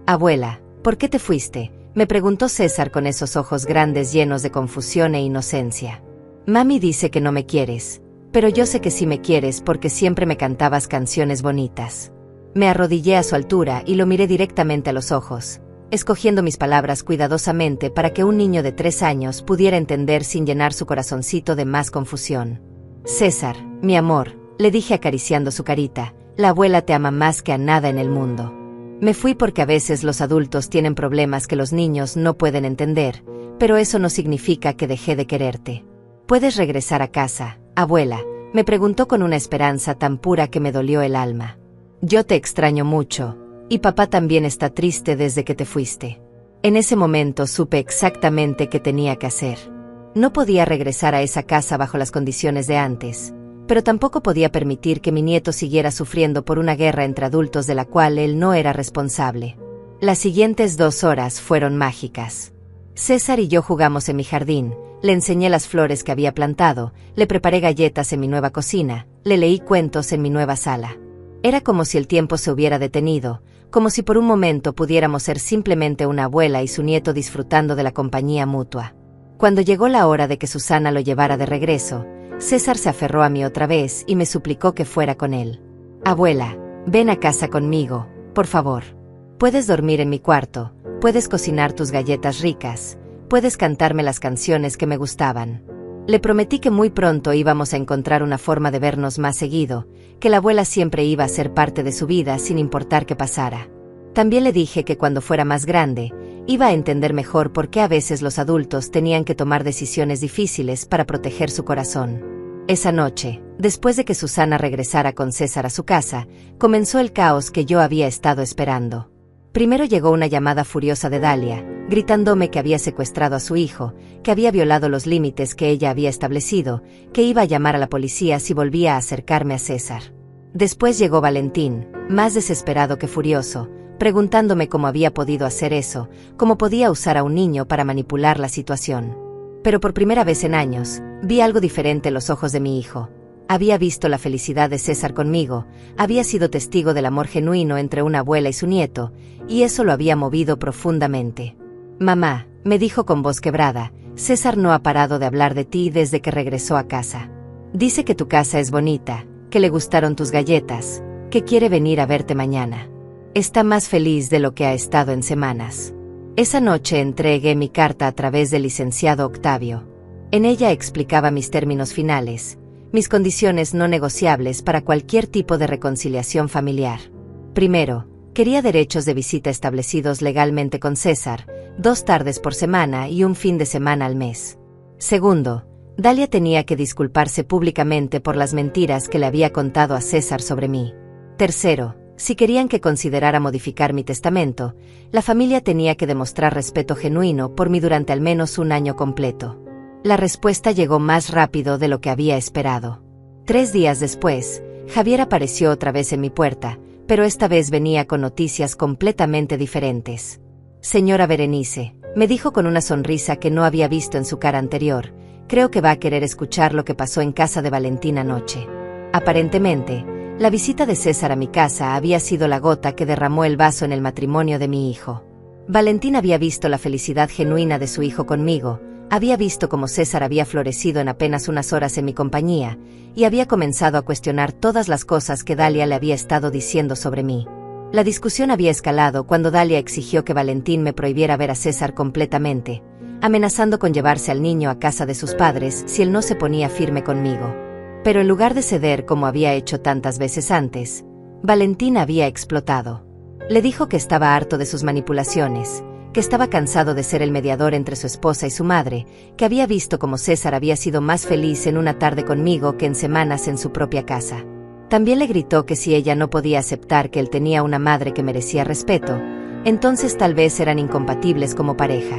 «Abuela, ¿por qué te fuiste?», me preguntó César con esos ojos grandes llenos de confusión e inocencia. «Mami dice que no me quieres, pero yo sé que sí me quieres porque siempre me cantabas canciones bonitas». Me arrodillé a su altura y lo miré directamente a los ojos, escogiendo mis palabras cuidadosamente para que un niño de 3 años pudiera entender sin llenar su corazoncito de más confusión. «César, mi amor», le dije acariciando su carita, la abuela te ama más que a nada en el mundo. Me fui porque a veces los adultos tienen problemas que los niños no pueden entender, pero eso no significa que dejé de quererte. ¿Puedes regresar a casa, abuela?, me preguntó con una esperanza tan pura que me dolió el alma. Yo te extraño mucho, y papá también está triste desde que te fuiste. En ese momento supe exactamente qué tenía que hacer. No podía regresar a esa casa bajo las condiciones de antes, pero tampoco podía permitir que mi nieto siguiera sufriendo por una guerra entre adultos de la cual él no era responsable. Las siguientes 2 horas fueron mágicas. César y yo jugamos en mi jardín, le enseñé las flores que había plantado, le preparé galletas en mi nueva cocina, le leí cuentos en mi nueva sala. Era como si el tiempo se hubiera detenido, como si por un momento pudiéramos ser simplemente una abuela y su nieto disfrutando de la compañía mutua. Cuando llegó la hora de que Susana lo llevara de regreso, César se aferró a mí otra vez y me suplicó que fuera con él. Abuela, ven a casa conmigo, por favor. Puedes dormir en mi cuarto, puedes cocinar tus galletas ricas, puedes cantarme las canciones que me gustaban. Le prometí que muy pronto íbamos a encontrar una forma de vernos más seguido, que la abuela siempre iba a ser parte de su vida sin importar qué pasara. También le dije que cuando fuera más grande, iba a entender mejor por qué a veces los adultos tenían que tomar decisiones difíciles para proteger su corazón. Esa noche, después de que Susana regresara con César a su casa, comenzó el caos que yo había estado esperando. Primero llegó una llamada furiosa de Dalia, gritándome que había secuestrado a su hijo, que había violado los límites que ella había establecido, que iba a llamar a la policía si volvía a acercarme a César. Después llegó Valentín, más desesperado que furioso, preguntándome cómo había podido hacer eso, cómo podía usar a un niño para manipular la situación. Pero por primera vez en años, vi algo diferente en los ojos de mi hijo. Había visto la felicidad de César conmigo, había sido testigo del amor genuino entre una abuela y su nieto, y eso lo había movido profundamente. Mamá, me dijo con voz quebrada, César no ha parado de hablar de ti desde que regresó a casa. Dice que tu casa es bonita, que le gustaron tus galletas, que quiere venir a verte mañana. Está más feliz de lo que ha estado en semanas. Esa noche entregué mi carta a través del licenciado Octavio. En ella explicaba mis términos finales, mis condiciones no negociables para cualquier tipo de reconciliación familiar. Primero, quería derechos de visita establecidos legalmente con César, 2 tardes por semana y un fin de semana al mes. Segundo, Dalia tenía que disculparse públicamente por las mentiras que le había contado a César sobre mí. Tercero, si querían que considerara modificar mi testamento, la familia tenía que demostrar respeto genuino por mí durante al menos un año completo. La respuesta llegó más rápido de lo que había esperado. 3 días después, Javier apareció otra vez en mi puerta, pero esta vez venía con noticias completamente diferentes. Señora Berenice, me dijo con una sonrisa que no había visto en su cara anterior, creo que va a querer escuchar lo que pasó en casa de Valentín anoche. Aparentemente, la visita de César a mi casa había sido la gota que derramó el vaso en el matrimonio de mi hijo. Valentín había visto la felicidad genuina de su hijo conmigo, había visto cómo César había florecido en apenas unas horas en mi compañía, y había comenzado a cuestionar todas las cosas que Dalia le había estado diciendo sobre mí. La discusión había escalado cuando Dalia exigió que Valentín me prohibiera ver a César completamente, amenazando con llevarse al niño a casa de sus padres si él no se ponía firme conmigo. Pero en lugar de ceder como había hecho tantas veces antes, Valentín había explotado. Le dijo que estaba harto de sus manipulaciones, que estaba cansado de ser el mediador entre su esposa y su madre, que había visto cómo César había sido más feliz en una tarde conmigo que en semanas en su propia casa. También le gritó que si ella no podía aceptar que él tenía una madre que merecía respeto, entonces tal vez eran incompatibles como pareja.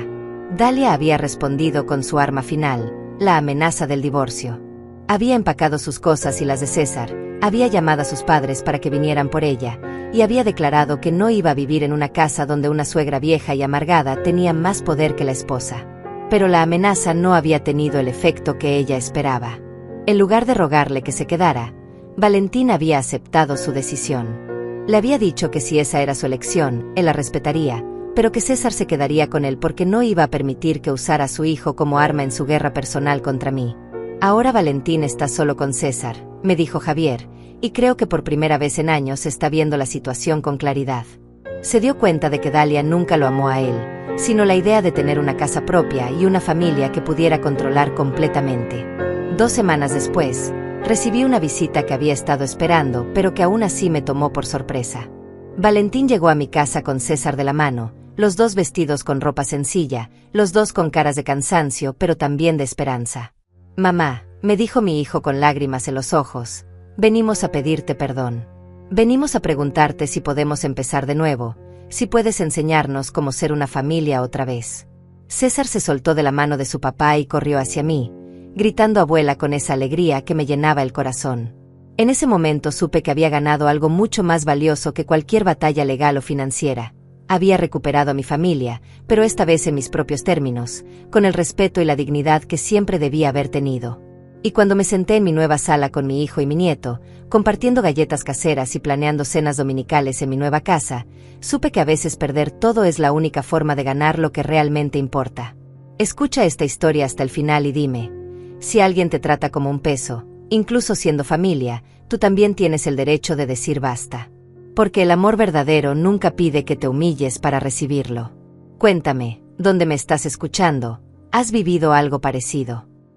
Dalia había respondido con su arma final, la amenaza del divorcio. Había empacado sus cosas y las de César, había llamado a sus padres para que vinieran por ella, y había declarado que no iba a vivir en una casa donde una suegra vieja y amargada tenía más poder que la esposa. Pero la amenaza no había tenido el efecto que ella esperaba. En lugar de rogarle que se quedara, Valentín había aceptado su decisión. Le había dicho que si esa era su elección, él la respetaría, pero que César se quedaría con él porque no iba a permitir que usara a su hijo como arma en su guerra personal contra mí. Ahora Valentín está solo con César, me dijo Javier, y creo que por primera vez en años está viendo la situación con claridad. Se dio cuenta de que Dalia nunca lo amó a él, sino la idea de tener una casa propia y una familia que pudiera controlar completamente. 2 semanas después, Recibí una visita que había estado esperando, pero que aún así me tomó por sorpresa. Valentín llegó a mi casa con César de la mano, los dos vestidos con ropa sencilla, los dos con caras de cansancio, pero también de esperanza. «Mamá», me dijo mi hijo con lágrimas en los ojos, «venimos a pedirte perdón. Venimos a preguntarte si podemos empezar de nuevo, si puedes enseñarnos cómo ser una familia otra vez». César se soltó de la mano de su papá y corrió hacia mí, gritando abuela con esa alegría que me llenaba el corazón. En ese momento supe que había ganado algo mucho más valioso que cualquier batalla legal o financiera. Había recuperado a mi familia, pero esta vez en mis propios términos, con el respeto y la dignidad que siempre debía haber tenido. Y cuando me senté en mi nueva sala con mi hijo y mi nieto, compartiendo galletas caseras y planeando cenas dominicales en mi nueva casa, supe que a veces perder todo es la única forma de ganar lo que realmente importa. Escucha esta historia hasta el final y dime, si alguien te trata como un peso, incluso siendo familia, tú también tienes el derecho de decir basta. Porque el amor verdadero nunca pide que te humilles para recibirlo. Cuéntame, ¿dónde me estás escuchando? ¿Has vivido algo parecido?